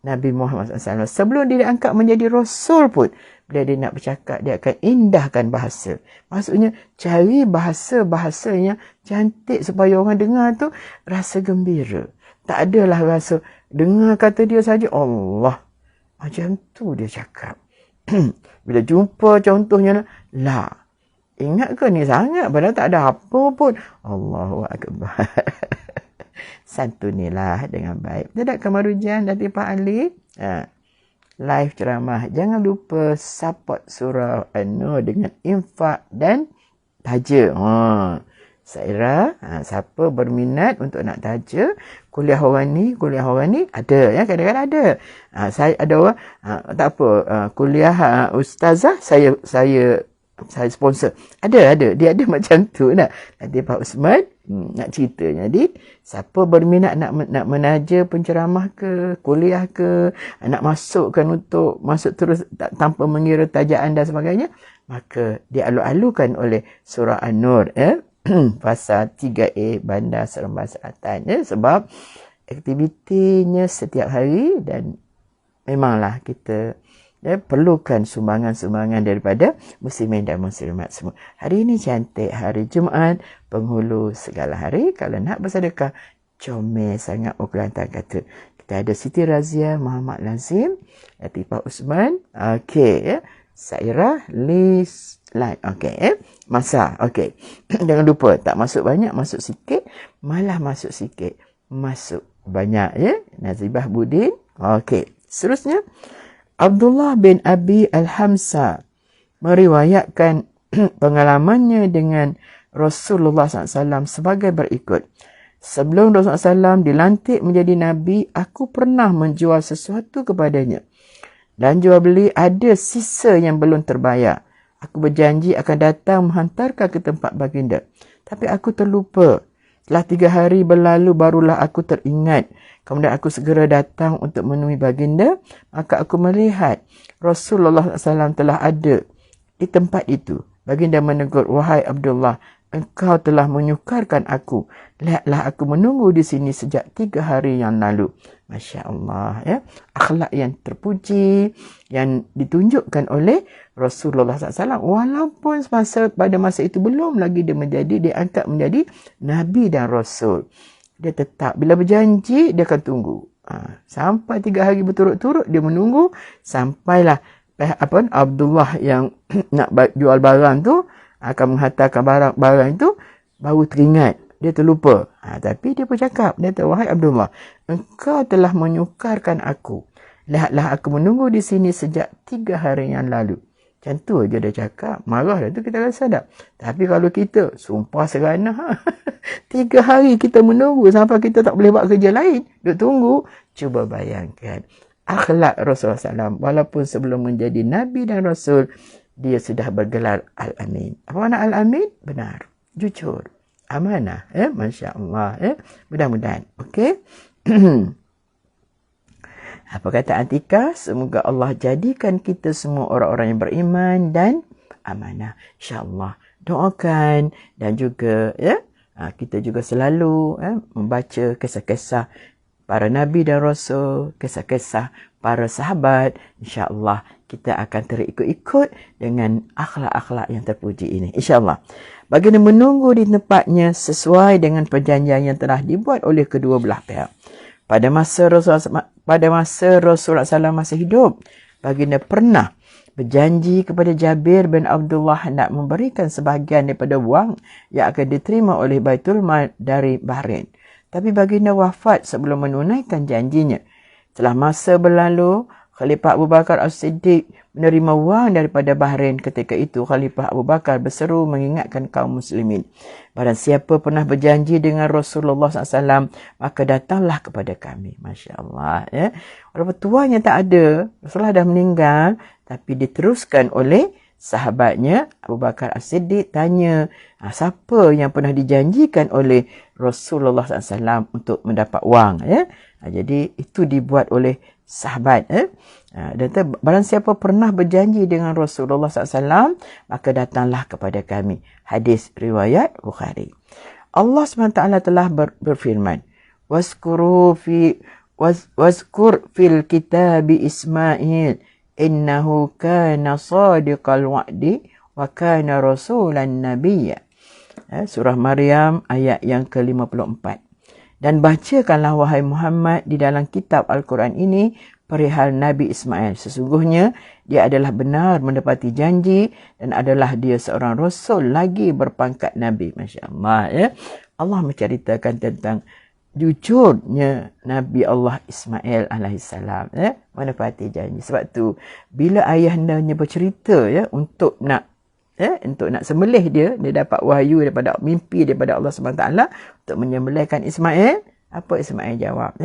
Nabi Muhammad SAW. Sebelum dia diangkat menjadi Rasul pun, bila dia nak bercakap, dia akan indahkan bahasa. Maksudnya, cari bahasa-bahasa yang cantik supaya orang dengar tu rasa gembira. Tak adalah rasa dengar kata dia saja, Allah. Macam tu dia cakap. Bila jumpa contohnya, lah. Ingat ke ni sangat? Padahal tak ada apa pun. Allahu Akbar. Santunilah dengan baik. Dadak Kamarujan dan Pak Ali. Live ceramah. Jangan lupa support surah An-Nur dengan infak dan taja. Saya siapa berminat untuk nak taja kuliah orang ni ada, ya, kadang-kadang ada. Saya ada orang tak apa, kuliah ustazah saya sponsor. Ada. Dia ada macam tu nak. Nanti Pak Usman nak cerita. Jadi siapa berminat nak menaja penceramah ke, kuliah ke, nak masukkan untuk masuk terus tanpa mengira tajaan dan sebagainya, maka dialu-alukan oleh surah An-Nur, pasal 3A Bandar Seremban Selatan, sebab aktivitinya setiap hari dan memanglah kita perlukan sumbangan-sumbangan daripada muslimin dan muslimat semua. Hari ini cantik, hari Jumaat, penghulu segala hari. Kalau nak bersedekah, comel sangat Kelantan kata. Kita ada Siti Razia, Muhammad Lazim, Latifah Usman. Okey, Sairah lisan. Okey, masa. Okey. Jangan lupa, tak masuk banyak, masuk sikit. Malah masuk sikit, masuk banyak, ya. Nazibah Budin. Okey. Seterusnya, Abdullah bin Abi Al-Hamsa meriwayatkan pengalamannya dengan Rasulullah SAW sebagai berikut. Sebelum Rasulullah SAW dilantik menjadi Nabi, aku pernah menjual sesuatu kepadanya. Dan jual beli ada sisa yang belum terbayar. Aku berjanji akan datang menghantarkan ke tempat baginda. Tapi aku terlupa. Setelah 3 hari berlalu barulah aku teringat. Kemudian aku segera datang untuk menemui baginda. Maka aku melihat Rasulullah SAW telah ada di tempat itu. Baginda menegur, wahai Abdullah, engkau telah menyukarkan aku. Lihatlah aku menunggu di sini sejak 3 hari yang lalu. Masya Allah, ya. Akhlak yang terpuji, yang ditunjukkan oleh Rasulullah SAW. Walaupun pada masa itu belum lagi diangkat menjadi Nabi dan Rasul. Dia tetap, bila berjanji, dia akan tunggu. Sampai 3 hari berturut-turut, dia menunggu. Sampailah Abdullah yang nak jual barang tu, akan menghantarkan barang itu, baru teringat. Dia terlupa. Tapi dia bercakap. Dia kata, wahai Abdullah, engkau telah menyukarkan aku. Lihatlah aku menunggu di sini sejak 3 hari yang lalu. Macam tu je dia cakap. Marah dah tu kita rasa tak. Tapi kalau kita, sumpah seranah. 3 hari kita menunggu sampai kita tak boleh buat kerja lain. Duk tunggu. Cuba bayangkan. Akhlak Rasulullah SAW. Walaupun sebelum menjadi Nabi dan Rasul, dia sudah bergelar Al-Amin. Apa makna Al-Amin? Benar. Jujur. Amanah. Masya Allah. Mudah-mudahan. Okey. Apa kata Atika? Semoga Allah jadikan kita semua orang-orang yang beriman dan amanah. InsyaAllah. Doakan. Dan juga, kita juga selalu membaca kisah-kisah para Nabi dan Rasul. Kisah-kisah para sahabat. InsyaAllah kita akan terikut-ikut dengan akhlak-akhlak yang terpuji ini. InsyaAllah. Baginda menunggu di tempatnya sesuai dengan perjanjian yang telah dibuat oleh kedua belah pihak. Pada masa Rasulullah SAW masih hidup, baginda pernah berjanji kepada Jabir bin Abdullah hendak memberikan sebahagian daripada wang yang akan diterima oleh Baitul Mal dari Bahrain. Tapi baginda wafat sebelum menunaikan janjinya. Setelah masa berlalu, Khalifah Abu Bakar As-Siddiq menerima wang daripada Bahrain. Ketika itu, Khalifah Abu Bakar berseru mengingatkan kaum muslimin. Barang siapa pernah berjanji dengan Rasulullah SAW, maka datanglah kepada kami. Masya Allah. Ya. Walaupun tuannya tak ada, Rasulullah dah meninggal, tapi diteruskan oleh sahabatnya Abu Bakar As-Siddiq tanya, siapa yang pernah dijanjikan oleh Rasulullah SAW untuk mendapat wang. Ya. Jadi itu dibuat oleh sahabat. Dan barang siapa pernah berjanji dengan Rasulullah SAW, maka datanglah kepada kami. Hadis riwayat Bukhari. Allah SWT telah berfirman, Waskur fil kitabi Ismail, innahu kana sadiqal wa'di, wa kana rasulan nabiyya. Surah Maryam ayat yang ke-54. Dan bacakanlah wahai Muhammad di dalam kitab Al-Quran ini perihal Nabi Ismail. Sesungguhnya dia adalah benar mendapati janji dan adalah dia seorang Rasul lagi berpangkat Nabi. Masya Allah. Ya. Allah menceritakan tentang jujurnya Nabi Allah Ismail alaihissalam. Ya. Menepati janji. Sebab tu bila ayahandanya bercerita untuk nak sembelih dia dapat wahyu daripada mimpi daripada Allah SWT untuk menyembelihkan Ismail. Apa Ismail jawab?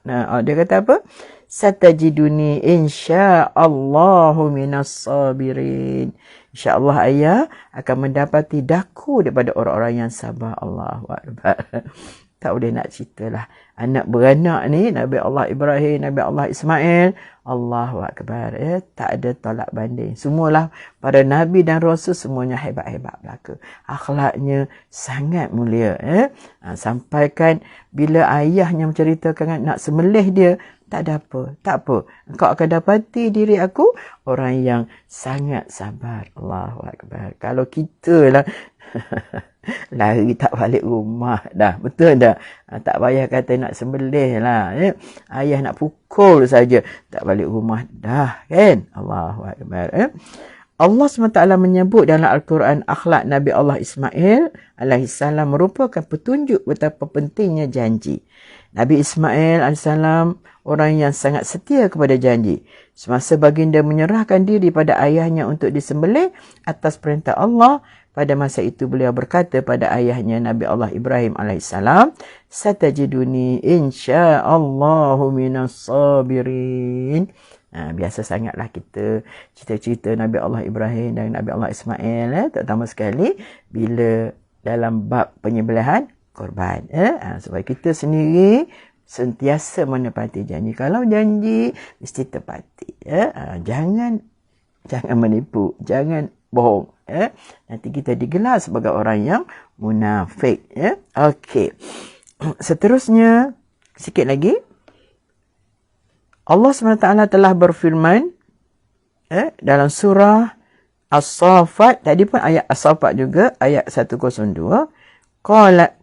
Dia kata apa? Satajiduni insya'allahu minas sabirin. InsyaAllah ayah akan mendapati daku daripada orang-orang yang sabar. Allahu Akbar. Tak boleh nak ceritalah. Anak beranak ni, Nabi Allah Ibrahim, Nabi Allah Ismail. Allahu Akbar. Tak ada tolak banding. Semualah para Nabi dan Rasul semuanya hebat-hebat belaka. Akhlaknya sangat mulia. Sampaikan bila ayahnya menceritakan nak sembelih dia, Tak ada apa. Tak apa. Engkau akan dapati diri aku orang yang sangat sabar. Allahu Akbar. Kalau kita lah lari tak balik rumah dah. Betul tak? Tak payah kata nak sembelih lah. Ayah nak pukul saja. Tak balik rumah dah. Kan? Allahu Akbar. Allah SWT menyebut dalam Al-Quran akhlak Nabi Allah Ismail alaihissalam merupakan petunjuk betapa pentingnya janji. Nabi Ismail alaihissalam orang yang sangat setia kepada janji. Semasa baginda menyerahkan diri pada ayahnya untuk disembelih atas perintah Allah, pada masa itu beliau berkata pada ayahnya Nabi Allah Ibrahim alaihissalam, "Satajiduni insyaallahu minas sabirin." Biasa sangatlah kita cerita-cerita Nabi Allah Ibrahim dan Nabi Allah Ismail, terutama sekali bila dalam bab penyembelihan korban. Supaya kita sendiri sentiasa menepati janji. Kalau janji, mesti tepati. Jangan menipu. Jangan bohong. Nanti kita digelar sebagai orang yang munafik. Okey. Seterusnya, sikit lagi. Allah SWT telah berfirman dalam surah As-Saffat. Tadi pun ayat As-Saffat juga. Ayat 102. Qala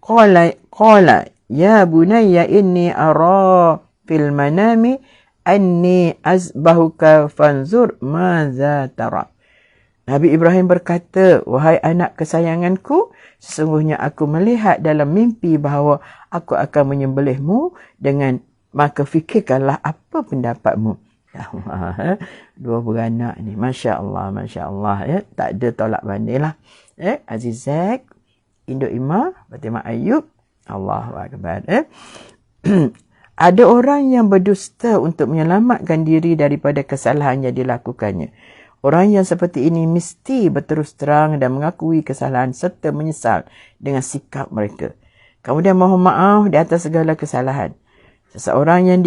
ya bunayya inni ara fil manami anni azbahuka fanzur maza tara. Nabi Ibrahim berkata, wahai anak kesayanganku, sesungguhnya aku melihat dalam mimpi bahawa aku akan menyembelihmu, maka fikirkanlah apa pendapatmu. Ya Allah, dua beranak ni, Masya Allah, tak ada tolak banding lah. Azizak, Induk Imah, Fatimah Ayub, Allahu Akbar. Ada orang yang berdusta untuk menyelamatkan diri daripada kesalahan yang dilakukannya. Orang yang seperti ini mesti berterus terang dan mengakui kesalahan serta menyesal dengan sikap mereka. Kemudian mohon maaf di atas segala kesalahan. Seseorang yang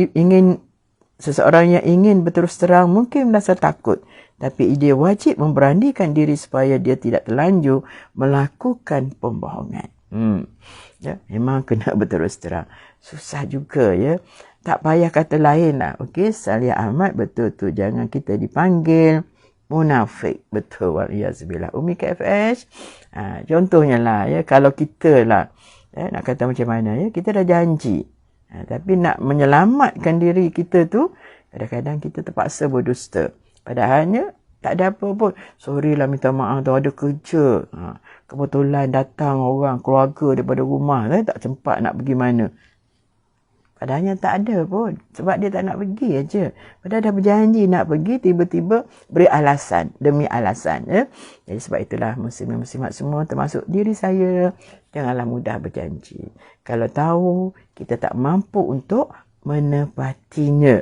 ingin berterus terang mungkin merasa takut, tapi dia wajib memberanikan diri supaya dia tidak terlanjur melakukan pembohongan. Memang kena berterus terang. Susah juga ya. Tak payah kata lain lah. Okey, Salih Ahmad, betul tu. Jangan kita dipanggil munafik. Betul. Waliyazubillah. Umi KFS. Contohnya lah ya. Kalau kita lah. Nak kata macam mana ya. Kita dah janji. Tapi nak menyelamatkan diri kita tu, kadang-kadang kita terpaksa berdusta. Padahalnya, tak ada apa pun. Sorry lah, minta maaf tu, ada kerja. Kebetulan datang orang, keluarga daripada rumah. Tak sempat nak pergi mana. Padahalnya tak ada pun. Sebab dia tak nak pergi aja. Padahal dah berjanji nak pergi, tiba-tiba beri alasan. Demi alasan. Jadi sebab itulah muslim-muslimat semua, termasuk diri saya, janganlah mudah berjanji. Kalau tahu kita tak mampu untuk menepatinya.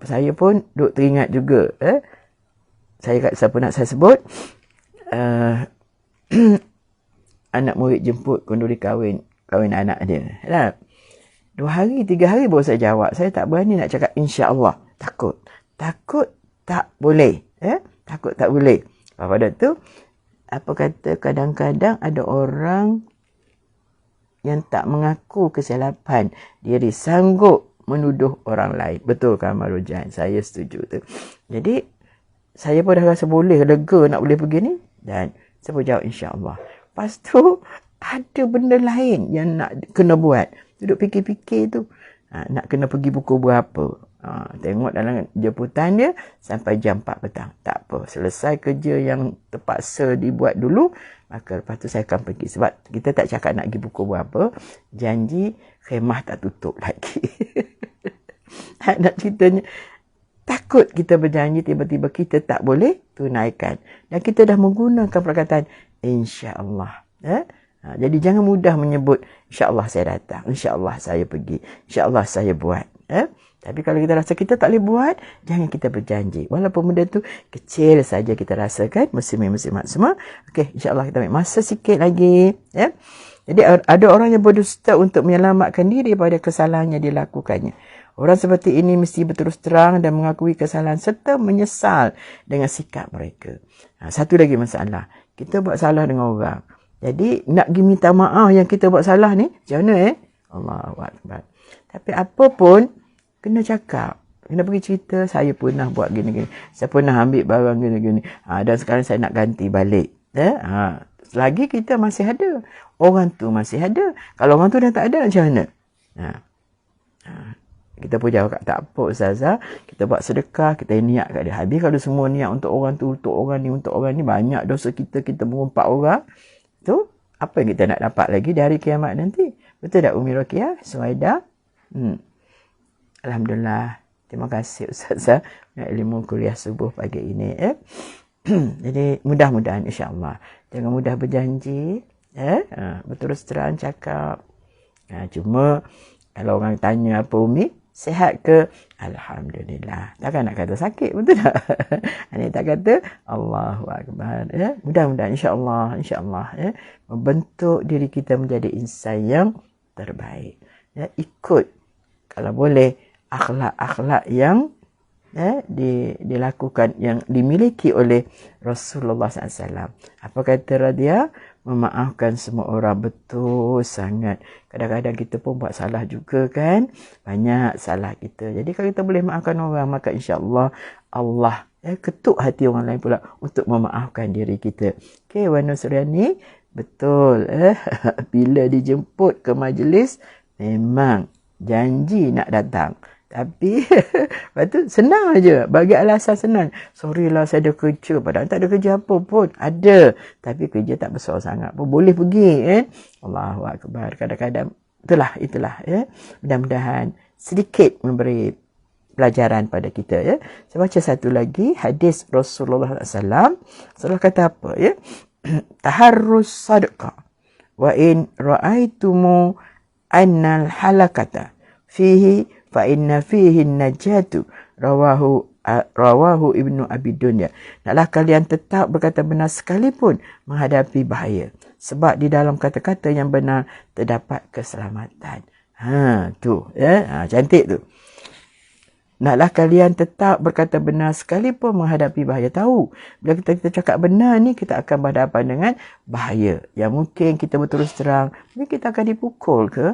Saya pun duk teringat juga. Siapa nak saya sebut? Anak murid jemput konduri kahwin anak dia. 2 hari, 3 hari baru saya jawab. Saya tak berani nak cakap insya-Allah. Takut tak boleh. Takut tak boleh. Pada tu, apa kata, kadang-kadang ada orang yang tak mengaku kesilapan diri, sanggup menuduh orang lain. Betul kan Marujan? Saya setuju tu. Jadi, saya pun dah rasa boleh, lega nak boleh pergi ni. Dan saya pun jawab insya-Allah. Lepas tu, ada benda lain yang nak kena buat. Duduk fikir-fikir tu. Nak kena pergi pukul berapa. Tengok dalam jemputan dia sampai jam 4 petang. Tak apa. Selesai kerja yang terpaksa dibuat dulu. Maka lepas tu saya akan pergi. Sebab kita tak cakap nak pergi pukul berapa. Janji khemah tak tutup lagi. Nak ceritanya. Takut kita berjanji tiba-tiba kita tak boleh tunaikan. Dan kita dah menggunakan perkataan insya-Allah. Jadi jangan mudah menyebut insya-Allah saya datang, insya-Allah saya pergi, insya-Allah saya buat. Tapi kalau kita rasa kita tak boleh buat, jangan kita berjanji. Walaupun benda tu kecil saja kita rasakan, muslimin-muslimat semua. Okey, insya-Allah kita ambil masa sikit lagi. Jadi ada orang yang berdusta untuk menyelamatkan diri pada kesalahan yang dilakukannya. Orang seperti ini mesti berterus terang dan mengakui kesalahan serta menyesal dengan sikap mereka. Satu lagi masalah. Kita buat salah dengan orang. Jadi nak pergi minta maaf yang kita buat salah ni, macam mana Allahu Akbar. Tapi apa pun, Kena cakap. Kena pergi cerita, saya pernah buat gini-gini. Saya pernah ambil barang gini-gini. Dan sekarang saya nak ganti balik. Selagi kita masih ada, orang tu masih ada. Kalau orang tu dah tak ada, macam mana? Kita pun jawab, tak apa Ustazah, kita buat sedekah, kita niat kat dia. Habis kalau semua niat untuk orang tu, untuk orang ni, banyak dosa kita mengumpat orang. Tu, apa yang kita nak dapat lagi di hari kiamat nanti? Betul tak Umi Rokiah? Suhaida? Alhamdulillah. Terima kasih Ustazah ilmu kuliah subuh pagi ini. Jadi mudah-mudahan insya-Allah. Jangan mudah berjanji. Berterus terang cakap. Cuma kalau orang tanya apa Umi, sihat ke? Alhamdulillah. Takkan nak kata sakit, betul tak? Ini tak kata Allahu Akbar. Mudah-mudahan insya-Allah membentuk diri kita menjadi insan yang terbaik. Ikut kalau boleh akhlak-akhlak yang dilakukan, yang dimiliki oleh Rasulullah SAW. Apa kata dia? Memaafkan semua orang. Betul sangat. Kadang-kadang kita pun buat salah juga kan. Banyak salah kita. Jadi kalau kita boleh maafkan orang, maka insya-Allah Allah ketuk hati orang lain pula untuk memaafkan diri kita. Okey, Wan Nusriani, betul. Bila dijemput ke majlis, memang janji nak datang. Tapi lepas tu senang aja, bagi alasan senang. Sorry lah saya ada kerja, padahal tak ada kerja apa pun. Ada, tapi kerja tak besar sangat pun boleh pergi. Allahu Akbar. Kadang-kadang itulah mudah-mudahan sedikit memberi pelajaran pada kita. Saya baca satu lagi hadis Rasulullah SAW. Rasulullah kata apa? Taharrus sadaqah wa in ra'aitumu annal halakata fihi fa inna fihi najatu, rawahu Ibnu Abi Dunya. Naklah kalian tetap berkata benar sekalipun menghadapi bahaya, sebab di dalam kata-kata yang benar terdapat keselamatan. Cantik tu. Naklah kalian tetap berkata benar sekalipun menghadapi bahaya. Tahu, bila kita cakap benar ni, kita akan berhadapan dengan bahaya. Yang mungkin kita berterus terang, mungkin kita akan dipukul ke.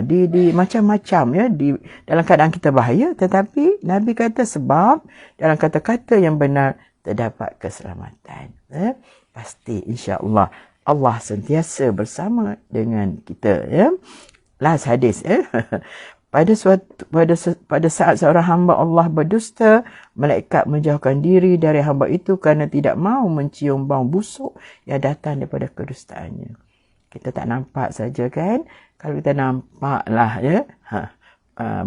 Di macam-macam dalam keadaan kita bahaya. Tetapi Nabi kata sebab dalam kata-kata yang benar terdapat keselamatan. Pasti insya-Allah Allah sentiasa bersama dengan kita. Last hadis. Pada saat seorang hamba Allah berdusta, malaikat menjauhkan diri dari hamba itu kerana tidak mahu mencium bau busuk yang datang daripada kedustaannya. Kita tak nampak saja kan? Kalau kita nampaklah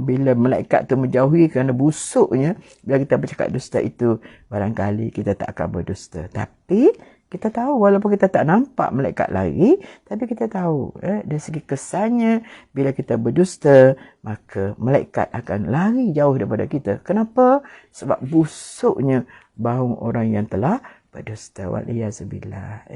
bila malaikat tu menjauhi kerana busuknya, bila kita bercakap dusta itu, barangkali kita tak akan berdusta. Tapi kita tahu, walaupun kita tak nampak malaikat lari, tapi kita tahu dari segi kesannya, bila kita berdusta, maka malaikat akan lari jauh daripada kita. Kenapa? Sebab busuknya bau orang yang telah berdusta. Waliyazubillah.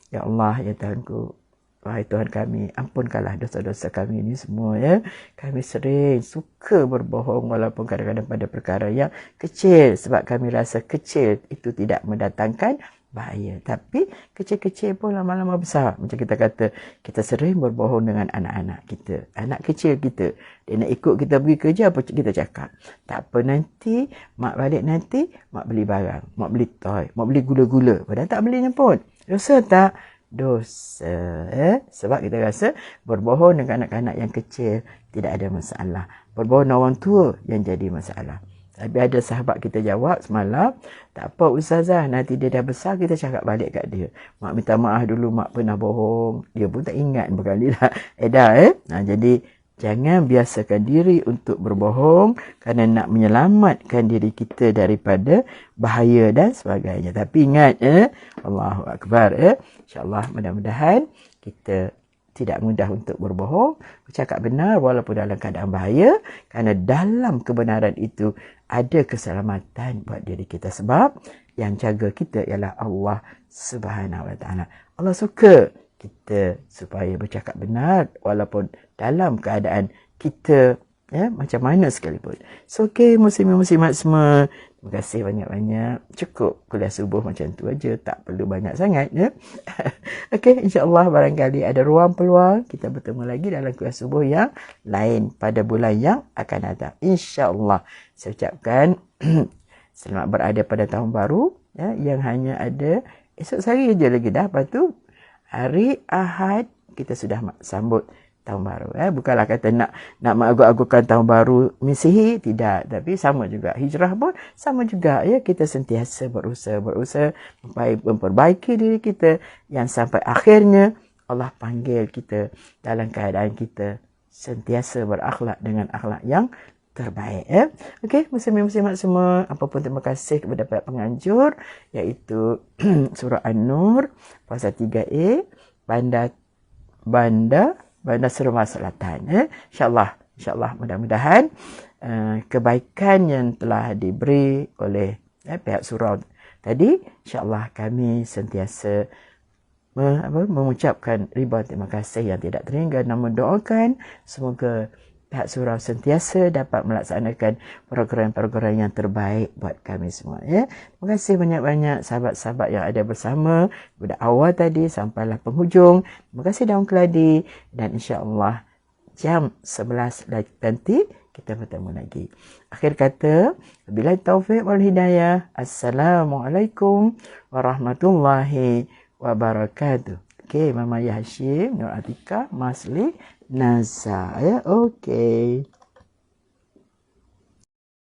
Ya Allah, ya Tuhanku, wahai Tuhan kami, ampunkanlah dosa-dosa kami ini semua. Kami sering suka berbohong, walaupun kadang-kadang pada perkara yang kecil, sebab kami rasa kecil itu tidak mendatangkan bahaya. Tapi kecil-kecil pun lama-lama besar. Macam kita kata, kita sering berbohong dengan anak-anak kita. Anak kecil kita, dia nak ikut kita pergi kerja, apa kita cakap? Tak apa, nanti mak balik nanti, mak beli barang, mak beli toy, mak beli gula-gula. Padahal tak belinya pun. Dosa tak? Dosa. Sebab kita rasa berbohong dengan anak-anak yang kecil tidak ada masalah. Berbohong dengan orang tua yang jadi masalah. Tapi ada sahabat kita jawab semalam, tak apa Ustazah, nanti dia dah besar kita cakap balik kat dia. Mak minta maaf dulu, mak pernah bohong. Dia pun tak ingat berkali dah. Jadi jangan biasakan diri untuk berbohong kerana nak menyelamatkan diri kita daripada bahaya dan sebagainya. Tapi ingat, Allahu Akbar. InsyaAllah mudah-mudahan kita tidak mudah untuk berbohong, bercakap benar walaupun dalam keadaan bahaya, kerana dalam kebenaran itu ada keselamatan buat diri kita, sebab yang jaga kita ialah Allah Subhanahu Wa Taala. Allah suka kita supaya bercakap benar walaupun dalam keadaan kita macam mana sekalipun. So, muslimin muslimat semua, Terima kasih banyak-banyak. Cukup kuliah subuh macam tu aja, tak perlu banyak sangat ya. Okey, insya-Allah barangkali ada ruang peluang kita bertemu lagi dalam kuliah subuh yang lain pada bulan yang akan datang. Insya-Allah. Saya ucapkan selamat berada pada tahun baru ya, yang hanya ada esok hari aja lagi dah. Lepas tu hari Ahad kita sudah sambut tahun baru. Bukanlah kata nak mengagung-agungkan tahun baru Masihi, tidak. Tapi sama juga. Hijrah pun sama juga. Ya, kita sentiasa berusaha memperbaiki diri kita yang sampai akhirnya Allah panggil kita dalam keadaan kita sentiasa berakhlak dengan akhlak yang terbaik. Okey, muslimin-muslimat semua, apapun terima kasih kepada pihak penganjur iaitu surah An-Nur pasal 3A Bandar Seremban Selatan. InsyaAllah mudah-mudahan kebaikan yang telah diberi oleh pihak surau tadi, insyaAllah kami sentiasa mengucapkan ribuan terima kasih yang tidak terhingga dan mendoakan semoga pihak surau sentiasa dapat melaksanakan program-program yang terbaik buat kami semua. Ya. Terima kasih banyak-banyak sahabat-sahabat yang ada bersama pada awal tadi sampailah penghujung. Terima kasih Daun Keladi dan insya-Allah jam 11 nanti kita bertemu lagi. Akhir kata, wabillahi taufiq wal hidayah. Assalamualaikum warahmatullahi wabarakatuh. Okey, Mama Hashim, Nur Atika, Masli, Naza. Ya, okey.